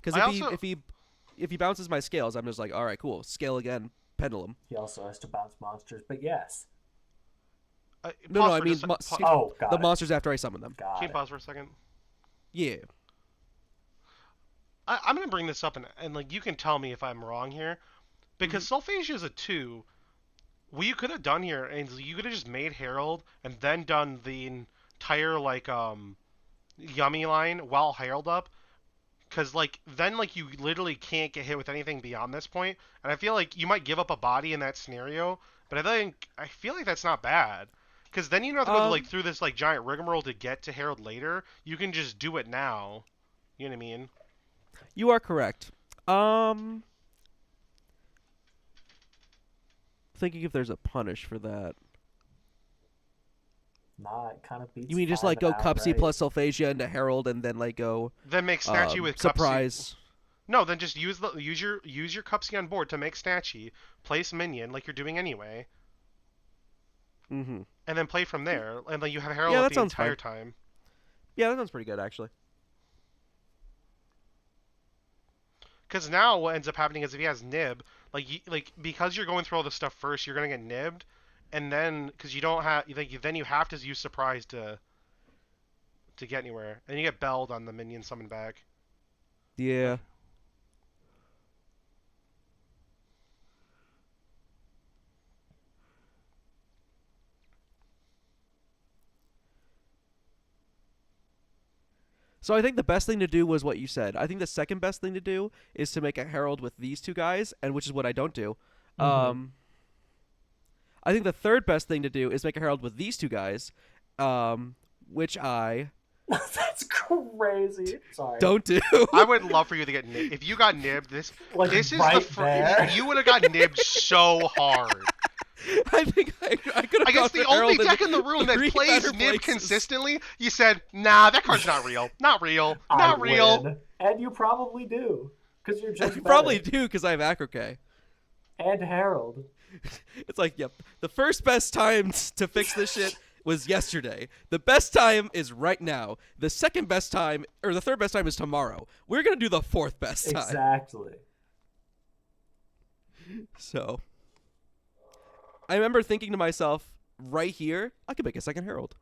Because if he bounces my scales, I'm just like, all right, cool, scale again, Pendulum. He also has to bounce monsters, but yes. No, I mean got the it. monsters after I summon them. Got Can you it. pause for a second? Yeah. I'm going to bring this up, and like, you can tell me if I'm wrong here. Because Sylphagia is a 2. What you could have done here is you could have just made Herald and then done the entire, like, Yummy line while Herald up. Because, like, then, like, you literally can't get hit with anything beyond this point. And I feel like you might give up a body in that scenario. But I feel like that's not bad. Because then you don't have to go, like, through this, like, giant rigmarole to get to Herald later. You can just do it now. You know what I mean? You are correct. Thinking if there's a punish for that. Nah, it kind of beats. You mean just like go Cupsy plus Sylphagia into Herald and then like go Then make Snatchy with surprise. Cupsy. No, then just use your Cupsy on board to make Snatchy, place minion like you're doing anyway. Mm-hmm. And then play from there, and then you have Herald that the sounds entire fine. time. Yeah, that sounds pretty good actually. Because now what ends up happening is if he has Nib, because you're going through all this stuff first, you're gonna get nibbed, and then because you don't have then you have to use surprise to get anywhere, and you get belled on the minion summon back. Yeah. So I think the best thing to do was what you said. I think the second best thing to do is to make a Herald with these two guys, and which is what I don't do. I think the third best thing to do is make a Herald with these two guys, which I That's crazy. Sorry. don't do. I would love for you to get nibbed. If you got nibbed, this is right the there. you would have got nibbed so hard. I think I could have Against the only deck in the room that plays Nib consistently, you said, nah, that card's not real. Not real. Not real. Win. And you probably do. Because you're just You probably do because I have Acroke. And Harold. It's like, yep, the first best time to fix this shit was yesterday. The best time is right now. The second best time, or the third best time is tomorrow. We're going to do the fourth best time. Exactly. So, I remember thinking to myself, right here, I could make a second Herald.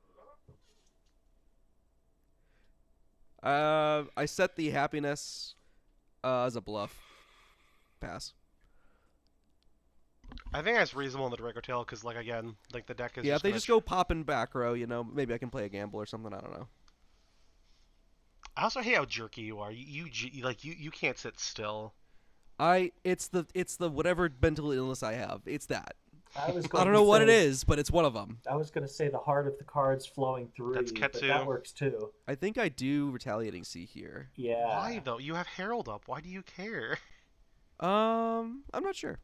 I set the happiness as a bluff. Pass. I think that's reasonable in the Draco Tail because, like, again, like the deck is. Yeah, just if they gonna just go pop in back row, maybe I can play a gamble or something. I don't know. I also hate how jerky you are. You can't sit still. It's the whatever mental illness I have. It's that. I was I going don't to know what it say- is, but it's one of them. I was going to say the heart of the cards flowing through That's you, but Ketsu. that works too. I think I do retaliating C here. Yeah. Why though? You have Herald up. Why do you care? I'm not sure.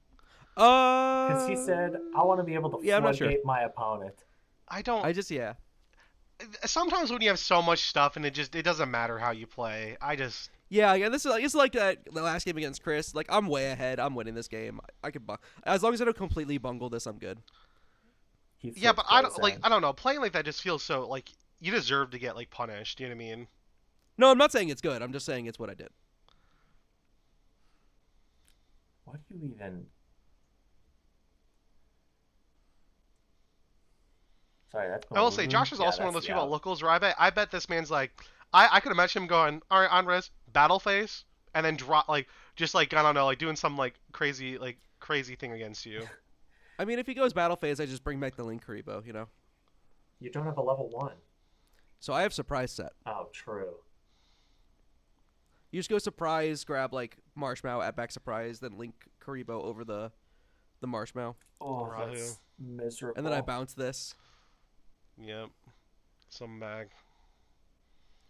Because he said, I want to be able to Yeah, I'm not sure. floodgate my opponent. I don't. Yeah. Sometimes when you have so much stuff and it doesn't matter how you play. Yeah, this is it's like that the last game against Chris. Like I'm way ahead. I'm winning this game. I could as long as I don't completely bungle this, I'm good. He Yeah, but flipped I don't those like. in. I don't know. Playing like that just feels so like you deserve to get like punished. You know what I mean? No, I'm not saying it's good. I'm just saying it's what I did. What do you even... Sorry, that's... I will say, Josh is also one of those people at locals where I bet this man's like, I could imagine him going, all right, Andres, battle phase, and then drop like, just like I don't know, like doing some like crazy thing against you. I mean, if he goes battle phase, I just bring back the Link Karibo, You don't have a level 1. So I have surprise set. Oh, true. You just go surprise, grab like Marshmallow at back surprise, then Link Karibo over the Marshmallow, Oh, Rahu. that's miserable. and then I bounce this, Yep. Some bag.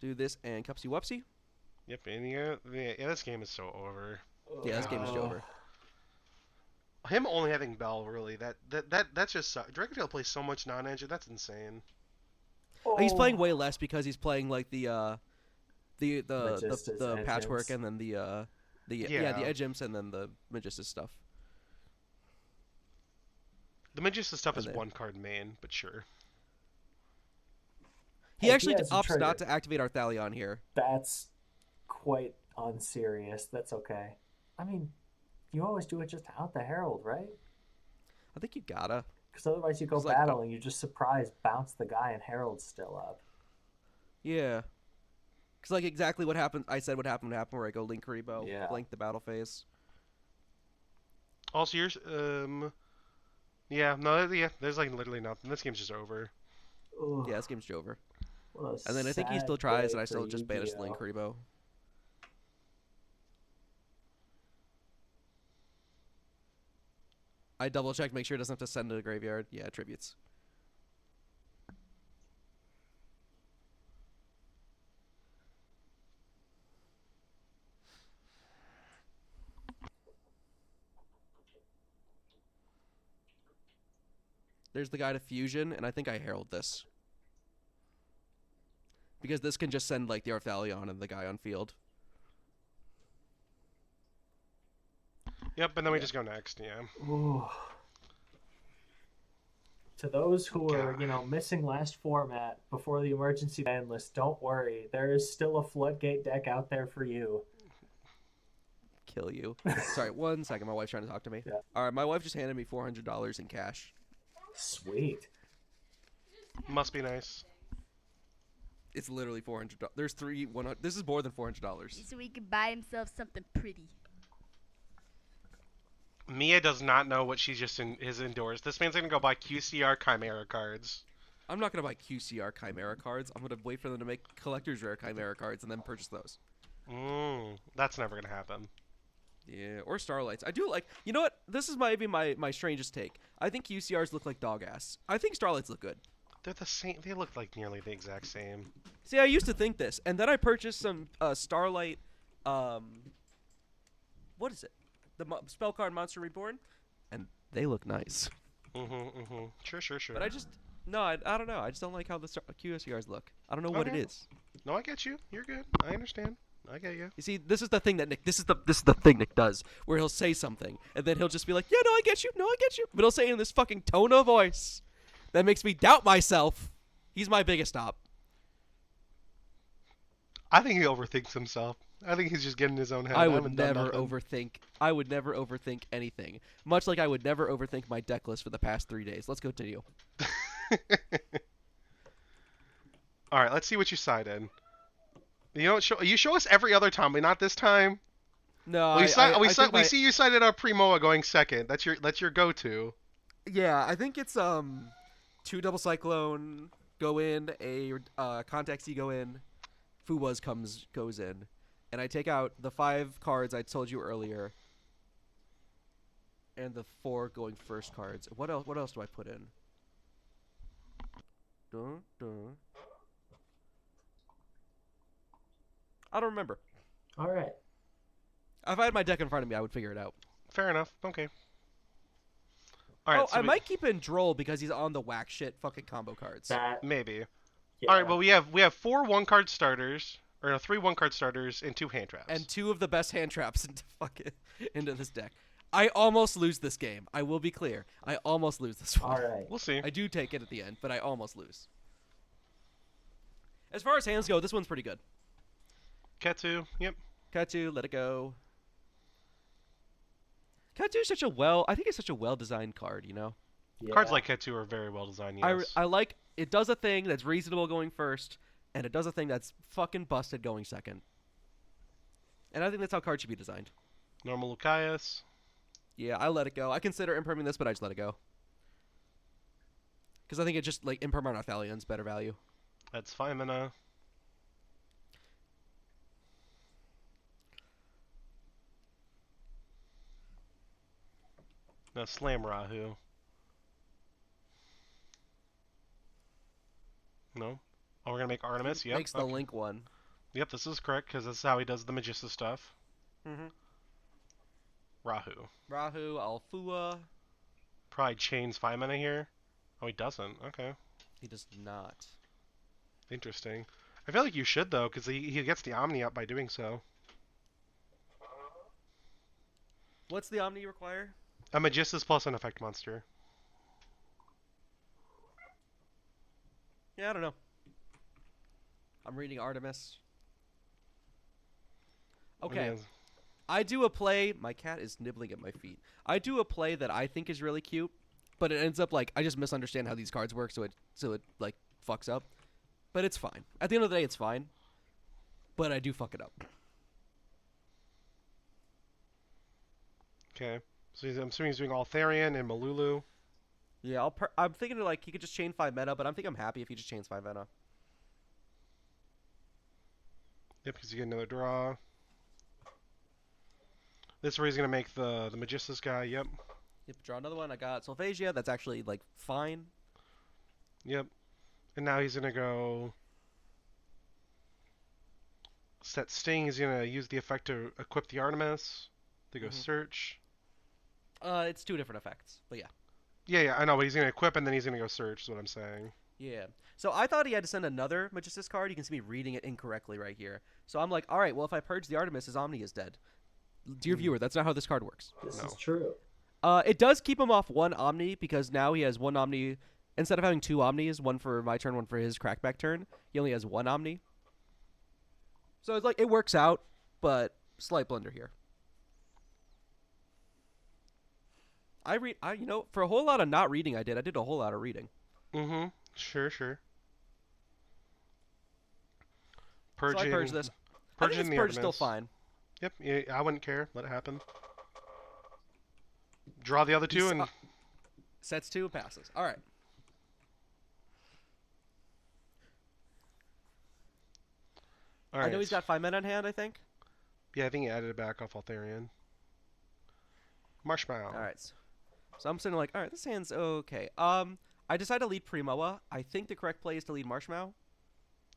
do this, and Cupsy Wupsy. Yep. And yeah, this game is so over. Yeah, this game is over. Him only having Bell really that's just Draco Tail plays so much non-engine. That's insane. He's playing way less because he's playing like the Magistas, the Edge patchwork Imps. and then the Yeah. the Edge Imps and then the Magistas stuff. The Magista stuff is And then- one card main, but sure. He Hey, actually has a opts trigger. not to activate Arthalion here. That's quite unserious. That's okay. I mean, you always do it just to out the Herald, right? I think you gotta. Because otherwise you go It's like, battle and you just surprise bounce the guy and Herald's still up. Yeah. Because like exactly what happened. I said what happened where I go Link Karibo, Yeah. blink the battle phase. Also, yours, yeah, no, yeah, there's like literally nothing. This game's just over. Ugh, Yeah, this game's over. what a And then I think he sad still tries, day and I still for just banish Yu-Gi-Oh. Link Karibo. I double check, make sure it doesn't have to send to the graveyard. Yeah, tributes. There's the guy to fusion, and I think I herald this. Because this can just send like the Arthalion and the guy on field. Yep, and then we just go next, yeah. Ooh. To those who are, God. missing last format before the emergency ban list, don't worry. There is still a floodgate deck out there for you. Kill you. Sorry, 1 second. My wife's trying to talk to me. Yeah. All right, my wife just handed me $400 in cash. Sweet. Must be nice. It's literally $400. There's 100. This is more than $400. So he could buy himself something pretty. Mia does not know what she just is endorsed. This man's gonna go buy QCR Chimera cards. I'm not gonna buy QCR Chimera cards. I'm gonna wait for them to make collector's rare Chimera cards and then purchase those. That's never gonna happen. Yeah, or Starlights. I do like. You know what? This is maybe my strangest take. I think QCRs look like dog ass. I think Starlights look good. They're the same. They look like nearly the exact same. See, I used to think this, and then I purchased some Starlight. What is it? The spell card Monster Reborn, and they look nice. Sure. But I just I don't know. I just don't like how the QCRs look. I don't know what it Okay. is. No, I get you. You're good. I understand. I get you. You see, this is the thing that Nick. This is the thing Nick does, where he'll say something, and then he'll just be like, "Yeah, no, I get you. No, I get you." But he'll say it in this fucking tone of voice that makes me doubt myself. He's my biggest op. I think he overthinks himself. I think he's just getting in his own head. I haven't would done never nothing. overthink. I would never overthink anything. Much like I would never overthink my deck list for the past 3 days. Let's go to you. All right, let's see what you sided. You show us every other time, but not this time. No, We I think we see you sided up Primoa going second. That's your go-to. Yeah, I think it's 2 double cyclone go in, a contact C go in, Fuwa's goes in, and I take out the 5 cards I told you earlier, and the 4 going first cards. What else do I put in? Dun, dun. I don't remember. All right. If I had my deck in front of me, I would figure it out. Fair enough. Okay. All right. I might keep in Droll because he's on the whack shit fucking combo cards. That. maybe. Yeah. All right. Well, we have 4 1-card starters, or no, 3 1-card starters and 2 hand traps. And 2 of the best hand traps into this deck. I almost lose this game. I will be clear. I almost lose this one. All right. We'll see. I do take it at the end, but I almost lose. As far as hands go, this one's pretty good. Ketsu. Yep. Katu, let it go. Katu is I think it's such a well-designed card, you know? Yeah. Cards like Ketsu are very well designed. Yes. I like, it does a thing that's reasonable going first, and it does a thing that's fucking busted going second. And I think that's how cards should be designed. Normal Lucaeus. Yeah, I let it go. I consider impriming this, but I just let it go. Because I think it just, like, Imperm on Arthalion's better value. That's 5 mana. Now Slam Rahu. No? Oh, we're gonna make Artemis. Yep. Makes the okay. Link one. Yep, this is correct because this is how he does the Magista stuff. Mm-hmm. Rahu. Rahu, Alfua. Probably chains 5 mana here. Oh, he doesn't. Okay. He does not. Interesting. I feel like you should though, because he gets the Omni up by doing so. What's the Omni require? A Magistus plus an effect monster. Yeah, I don't know. I'm reading Artemis. Okay. Yeah. I do a play. My cat is nibbling at my feet. I do a play that I think is really cute, but it ends up like I just misunderstand how these cards work, so it like fucks up. But it's fine. At the end of the day, it's fine. But I do fuck it up. Okay. So I'm assuming he's doing Altharion and Malulu. Yeah, I'm thinking like he could just chain 5 mana, but I'm happy if he just chains 5 mana. Yep, because you get another draw. This is where he's gonna make the Magistus guy. Yep. Yep, draw another one. I got Solphasia. That's actually like fine. Yep. And now he's gonna go set Sting. He's gonna use the effect to equip the Artemis to go search. It's 2 different effects, but yeah. Yeah, I know, but he's gonna equip and then he's gonna go search. Is what I'm saying. Yeah. So I thought he had to send another Magistus card. You can see me reading it incorrectly right here. So I'm like, all right, well, if I purge the Artemis, his Omni is dead. Dear viewer, that's not how this card works. This No. is true. It does keep him off 1 Omni because now he has 1 Omni. Instead of having 2 Omnis, 1 for my turn, 1 for his crackback turn, he only has 1 Omni. So it's like it works out, but slight blunder here. For a whole lot of not reading I did a whole lot of reading. Mm-hmm. Sure. So Purging. I purge this. I think Purging this the purge is still Artemis. fine. Yep. Yeah, I wouldn't care. Let it happen. Draw the other 2 He's- and Sets 2 and passes. All right. all right. I know he's got 5 men on hand, I think. Yeah, I think he added it back off Altharion. Marshmallow. All right. So I'm sitting like, all right, this hand's okay. I decided to lead Primoa. I think the correct play is to lead Marshmallow.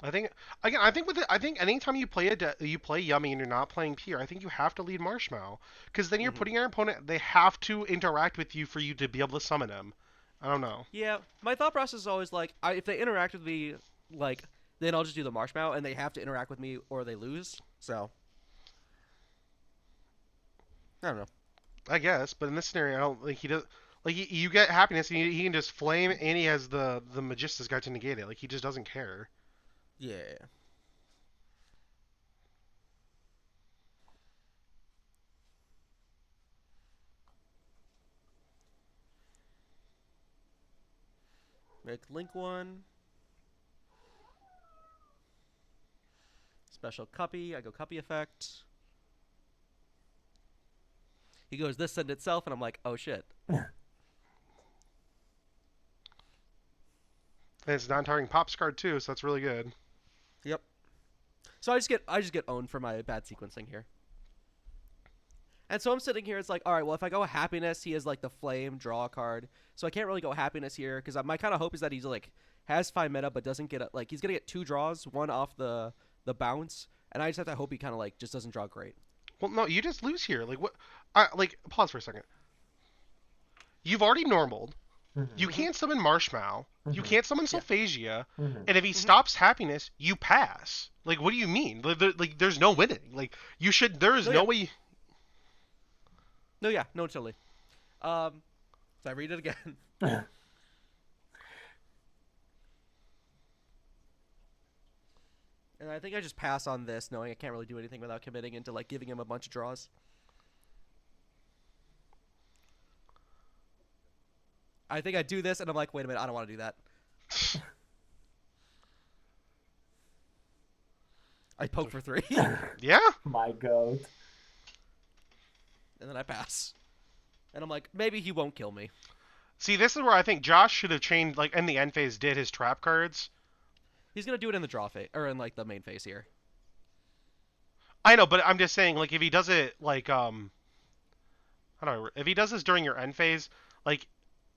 I think again. I think anytime you play you play Yummy and you're not playing Pier, I think you have to lead Marshmallow because then you're putting your opponent. They have to interact with you for you to be able to summon him. I don't know. Yeah, my thought process is always like, if they interact with me, like, then I'll just do the Marshmallow, and they have to interact with me or they lose. So I don't know. I guess, but in this scenario, I don't like he does. Like you get happiness, and he can just flame, and he has the Magistus guy to negate it. Like he just doesn't care. Yeah. Make link 1. Special copy. I go copy effect. He goes, this send itself, and I'm like, oh shit. And it's non-targeting Pop's card too, so that's really good. Yep. So I just get owned for my bad sequencing here. And so I'm sitting here, it's like, all right, well, if I go happiness, he has like the flame draw card. So I can't really go happiness here because my kind of hope is that he's like has 5 meta but doesn't get like he's gonna get 2 draws, 1 off the bounce, and I just have to hope he kind of like just doesn't draw great. Well, no, you just lose here. Like what? Like pause for a second. You've already normaled. You can't summon Marshmallow. You can't summon Sulphasia. And if he stops happiness, you pass. Like, what do you mean? Like, there's no winning. Like, you should. There is no way. No, yeah, no, totally. So I read it again. And I think I just pass on this, knowing I can't really do anything without committing into like giving him a bunch of draws. I think I do this, and I'm like, wait a minute, I don't want to do that. I poke for 3, Yeah. My goat. and then I pass. And I'm like, maybe he won't kill me. See, this is where I think Josh should have changed, like, in the end phase, did his trap cards. He's gonna do it in the draw phase, or in like the main phase here. I know, but I'm just saying, like, if he does it, like, I don't know, if he does this during your end phase, like,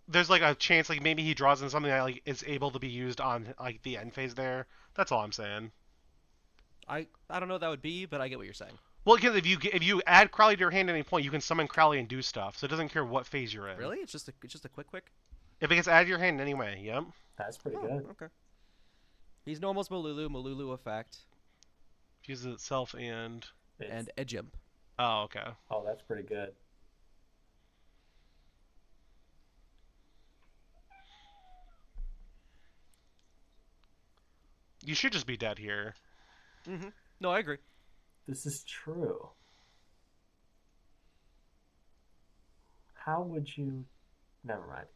there's, like, a chance, like, maybe he draws in something that, like, is able to be used on, like, the end phase there. That's all I'm saying. I don't know what that would be, but I get what you're saying. Well, because if you add Crowley to your hand at any point, you can summon Crowley and do stuff, so it doesn't care what phase you're in. Really? It's just a quick. If it gets added to your hand anyway, yep. That's pretty good. Okay. He's Normal's Malulu effect, Uses itself and... and Edgimp. Oh, okay. Oh, that's pretty good. You should just be dead here. Mm-hmm. No, I agree. This is true. How would you? Never mind.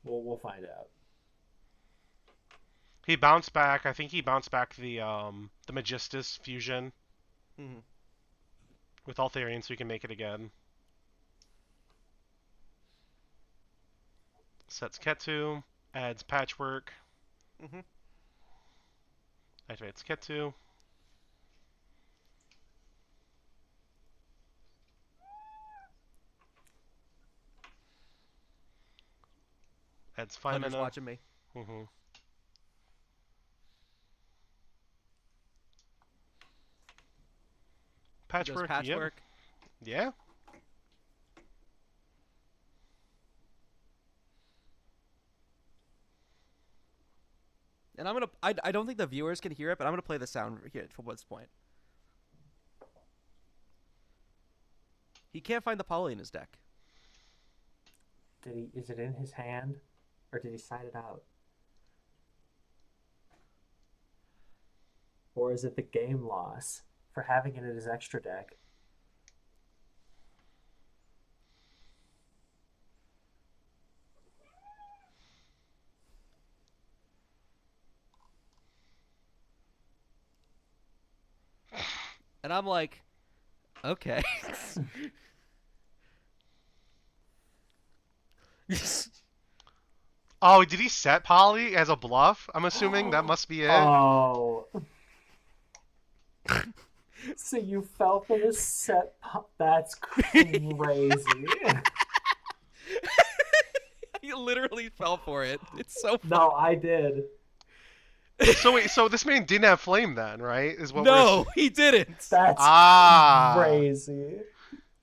We'll find out. He bounced back. I think he bounced back the Magistus fusion Mm-hmm. with Altharian, so he can make it again. Sets Ketsu, adds Patchwork. Mm-hmm. Activates Ketsu. Adds 5 Hunter's mana. watching me. Mm-hmm. Patchwork. Patchwork. Yep. Yeah. And I'm gonna. I don't think the viewers can hear it, but I'm gonna play the sound here for what's point. He can't find the poly in his deck. Did he? Is it in his hand, or did he side it out? Or is it the game loss for having it in his extra deck? And I'm like, okay. Oh, did he set Polly as a bluff? I'm assuming that must be it. Oh. So you fell for the set. That's crazy. He literally fell for it. It's so funny. No, I did. So wait, so this man didn't have flame then, right? Is what No, he didn't. That's crazy.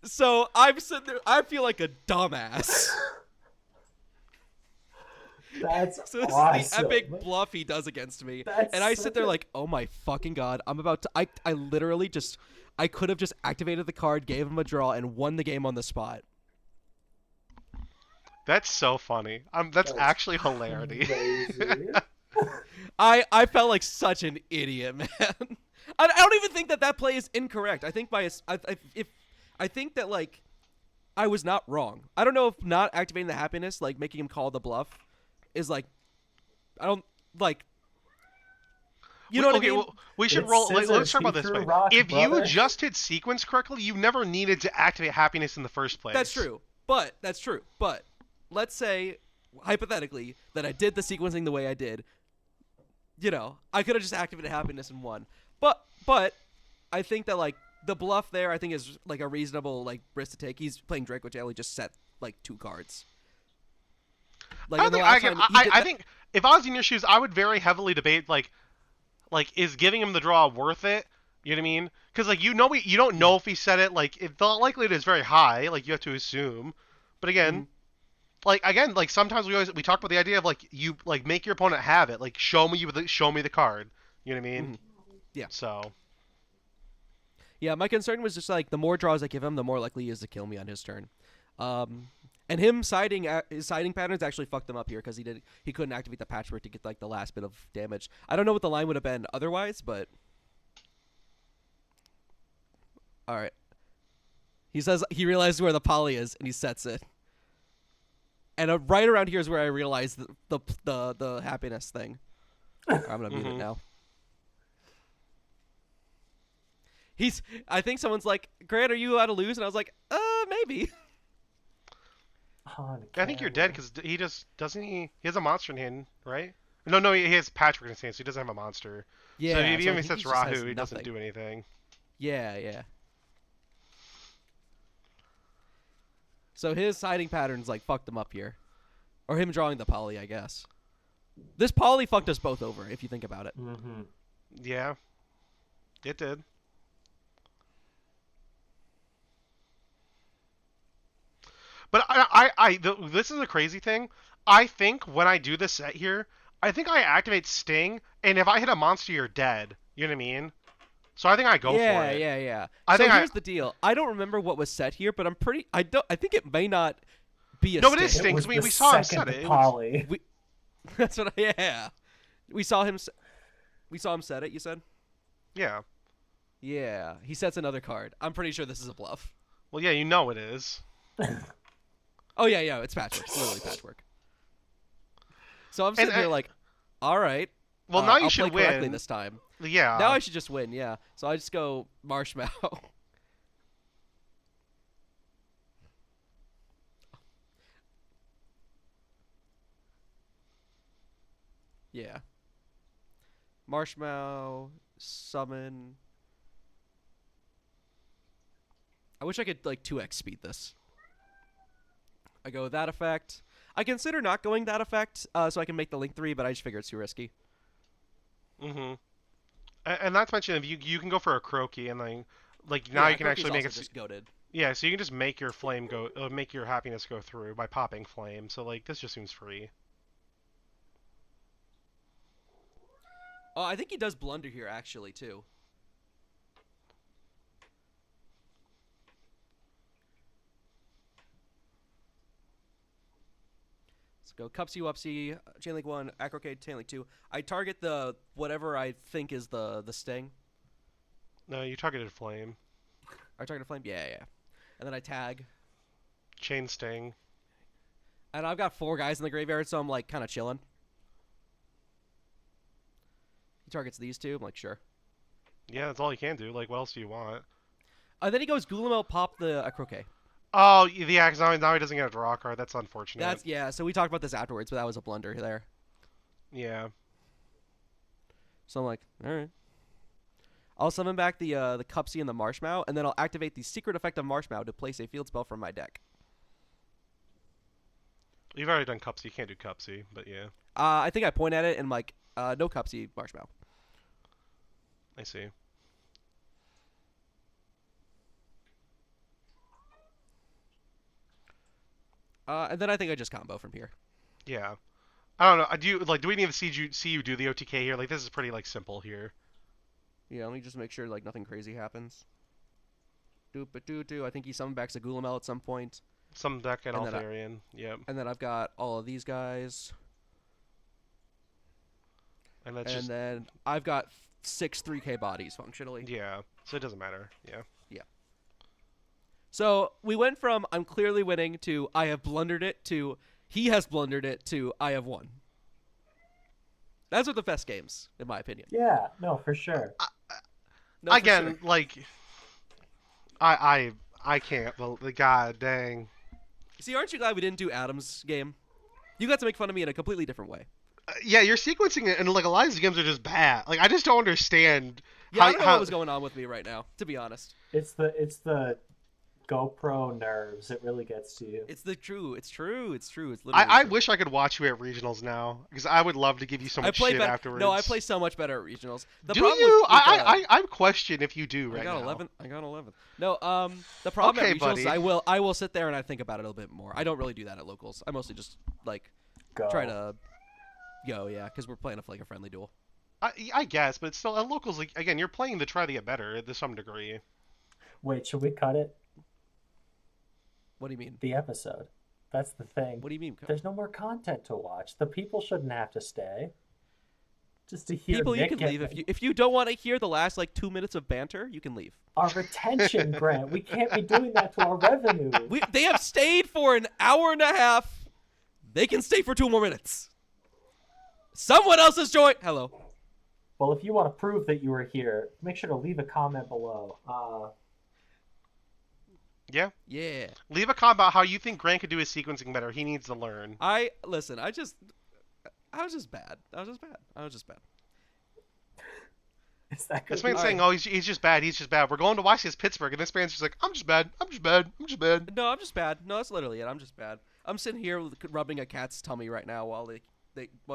So I'm sitting there. I feel like a dumbass. That's So this awesome. is the epic bluff he does against me. That's And I such sit there a- like, oh my fucking god, I'm about to. I literally just. I could have just activated the card, gave him a draw, and won the game on the spot. That's so funny. That's actually hilarity. Crazy. I felt like such an idiot, man. I don't even think that play is incorrect. I think I think that like I was not wrong. I don't know if not activating the happiness, like making him call the bluff, is like I don't like. You know what I mean? Well, we should It's roll. scissors, Let's talk about this screw way. rock, If you brother. just hit sequence correctly, you never needed to activate happiness in the first place. That's true. But let's say hypothetically that I did the sequencing the way I did. You know, I could have just activated happiness and won. But I think that like the bluff there, I think is like a reasonable like risk to take. He's playing Draco Tail. He just set like 2 cards. Like I think if I was in your shoes, I would very heavily debate like is giving him the draw worth it? You know what I mean? Because like you don't know if he said it. Like if the likelihood is very high, like you have to assume. But again, like sometimes we talk about the idea of like you like make your opponent have it. Like show me the card. You know what I mean? Yeah. So. Yeah, my concern was just like the more draws I give him, the more likely he is to kill me on his turn. And him his siding patterns actually fucked him up here because he couldn't activate the patchwork to get like the last bit of damage. I don't know what the line would have been otherwise, but all right. He says he realizes where the poly is and he sets it. And right around here is where I realized the happiness thing. I'm gonna mute it now. I think someone's like, Grant, are you allowed to lose? And I was like, maybe. I think you're dead because he just doesn't he has a monster in hand, right? No, he has patchwork in his hand, so he doesn't have a monster. Yeah. So if I he think sets just has Rahu, he doesn't nothing. do anything. Yeah. So his siding patterns like fucked him up here, or him drawing the poly, I guess. This poly fucked us both over if you think about it. Mm-hmm. Yeah, it did. But this is a crazy thing. I think when I do this set here, I think I activate Sting, and if I hit a monster, you're dead. You know what I mean? So I think I go for it. Yeah. I think here's the deal. I don't remember what was set here, but I think it may not be a No, Sting. it is Sting. It was We the saw him second set it. poly. That's what. Yeah. We saw him set it. You said. Yeah. Yeah. He sets another card. I'm pretty sure this is a bluff. Well, yeah, you know it is. Oh yeah. It's patchwork. It's literally patchwork. So I'm sitting here like, all right. Well, now you I'll should play correctly win. this time. Yeah. Now I should just win. Yeah. So I just go Marshmallow. Yeah. Marshmallow, summon. I wish I could like 2x speed this. I go that effect. I consider not going that effect so I can make the link 3, but I just figure it's too risky. Mm-hmm. And not to mention, if you can go for a Croaky and then like now you can actually make it. Just goated. Yeah, so you can just make your flame make your happiness go through by popping flame. So like this just seems free. Oh, I think he does blunder here actually too. Let's go Cupsy Wupsy, Chainlink 1, Acrocade, Chainlink 2. I target the whatever I think is the sting. No, you targeted flame. I target a flame? Yeah. And then I tag. Chain sting. And I've got 4 guys in the graveyard, so I'm like kind of chilling. He targets these 2. I'm like, sure. Yeah, that's all you can do. Like, what else do you want? Then he goes Gulamel, pop the Croquet. Oh, yeah, because now he doesn't get a draw card. That's unfortunate. So we talked about this afterwards, but that was a blunder there. Yeah. So I'm like, all right. I'll summon back the Cupsy and the Marshmallow, and then I'll activate the secret effect of Marshmallow to place a field spell from my deck. You've already done Cupsy. You can't do Cupsy, but yeah. I think I point at it and I'm like, no Cupsy, Marshmallow. I see. And then I think I just combo from here. Yeah. I don't know. Do we need to see you do the OTK here? Like, this is pretty like simple here. Yeah, let me just make sure like nothing crazy happens. Doop-a-doo-doo. I think he summoned back a Gulamel at some point. Some deck and And then Altharian. Yep. And then I've got all of these guys. And that's just then I've got 6 3K bodies functionally. yeah. So it doesn't matter. Yeah. So we went from I'm clearly winning to I have blundered it to he has blundered it to I have won. Those are the best games, in my opinion. Yeah, no, for sure. No, for Again, sure. like I can't. The god dang. See, aren't you glad we didn't do Adam's game? You got to make fun of me in a completely different way. Yeah, you're sequencing it, and like a lot of these games are just bad. Like I just don't understand. Yeah, I don't know what was going on with me right now, to be honest. It's the GoPro nerves. It really gets to you. It's true. It's literally I true. wish I could watch you at regionals now because I would love to give you so much shit afterwards. No, I play so much better at regionals. The Do problem you? With, I question if you do right I got now. 11. I got 11. No, the problem Okay, at regionals buddy. is I will sit there and I think about it a little bit more. I don't really do that at locals. I mostly just like Go. try to go, yeah, because we're playing a friendly duel. I guess, but it's still at locals. Like again, you're playing to try to get better to some degree. Wait, should we cut it? What do you mean? The episode. That's the thing. What do you mean? There's no more content to watch. The people shouldn't have to stay. Just to hear People, you Nick can get- leave if you don't want to hear the last like 2 minutes of banter. You can leave. Our retention, Grant. We can't be doing that to our revenue. They have stayed for an hour and a half. They can stay for 2 more minutes. Someone else has joined. Hello. Well, if you want to prove that you were here, make sure to leave a comment below. Yeah. Yeah. Leave a comment about how you think Grant could do his sequencing better. He needs to learn. Listen. I was just bad. Is that This good? man's saying, "Oh, he's just bad. He's just bad." We're going to YCS Pittsburgh, and this man's just like, "I'm just bad. I'm just bad. I'm just bad." No, I'm just bad. No, that's literally it. I'm just bad. I'm sitting here rubbing a cat's tummy right now while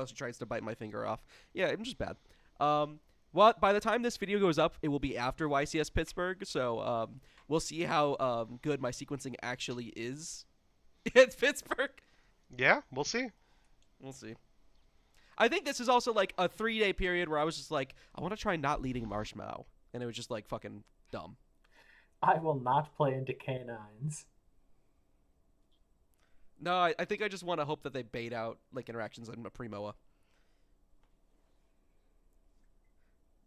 she tries to bite my finger off. Yeah, I'm just bad. Well, by the time this video goes up, it will be after YCS Pittsburgh, so we'll see how good my sequencing actually is at Pittsburgh. Yeah, we'll see. We'll see. I think this is also like a 3-day period where I was just like, I want to try not leading Marshmallow, and it was just like fucking dumb. I will not play into canines. No, I think I just want to hope that they bait out like interactions in a Primoa.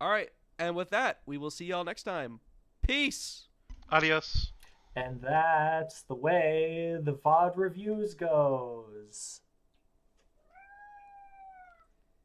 All right, and with that, we will see y'all next time. Peace. Adios. And that's the way the VOD reviews goes.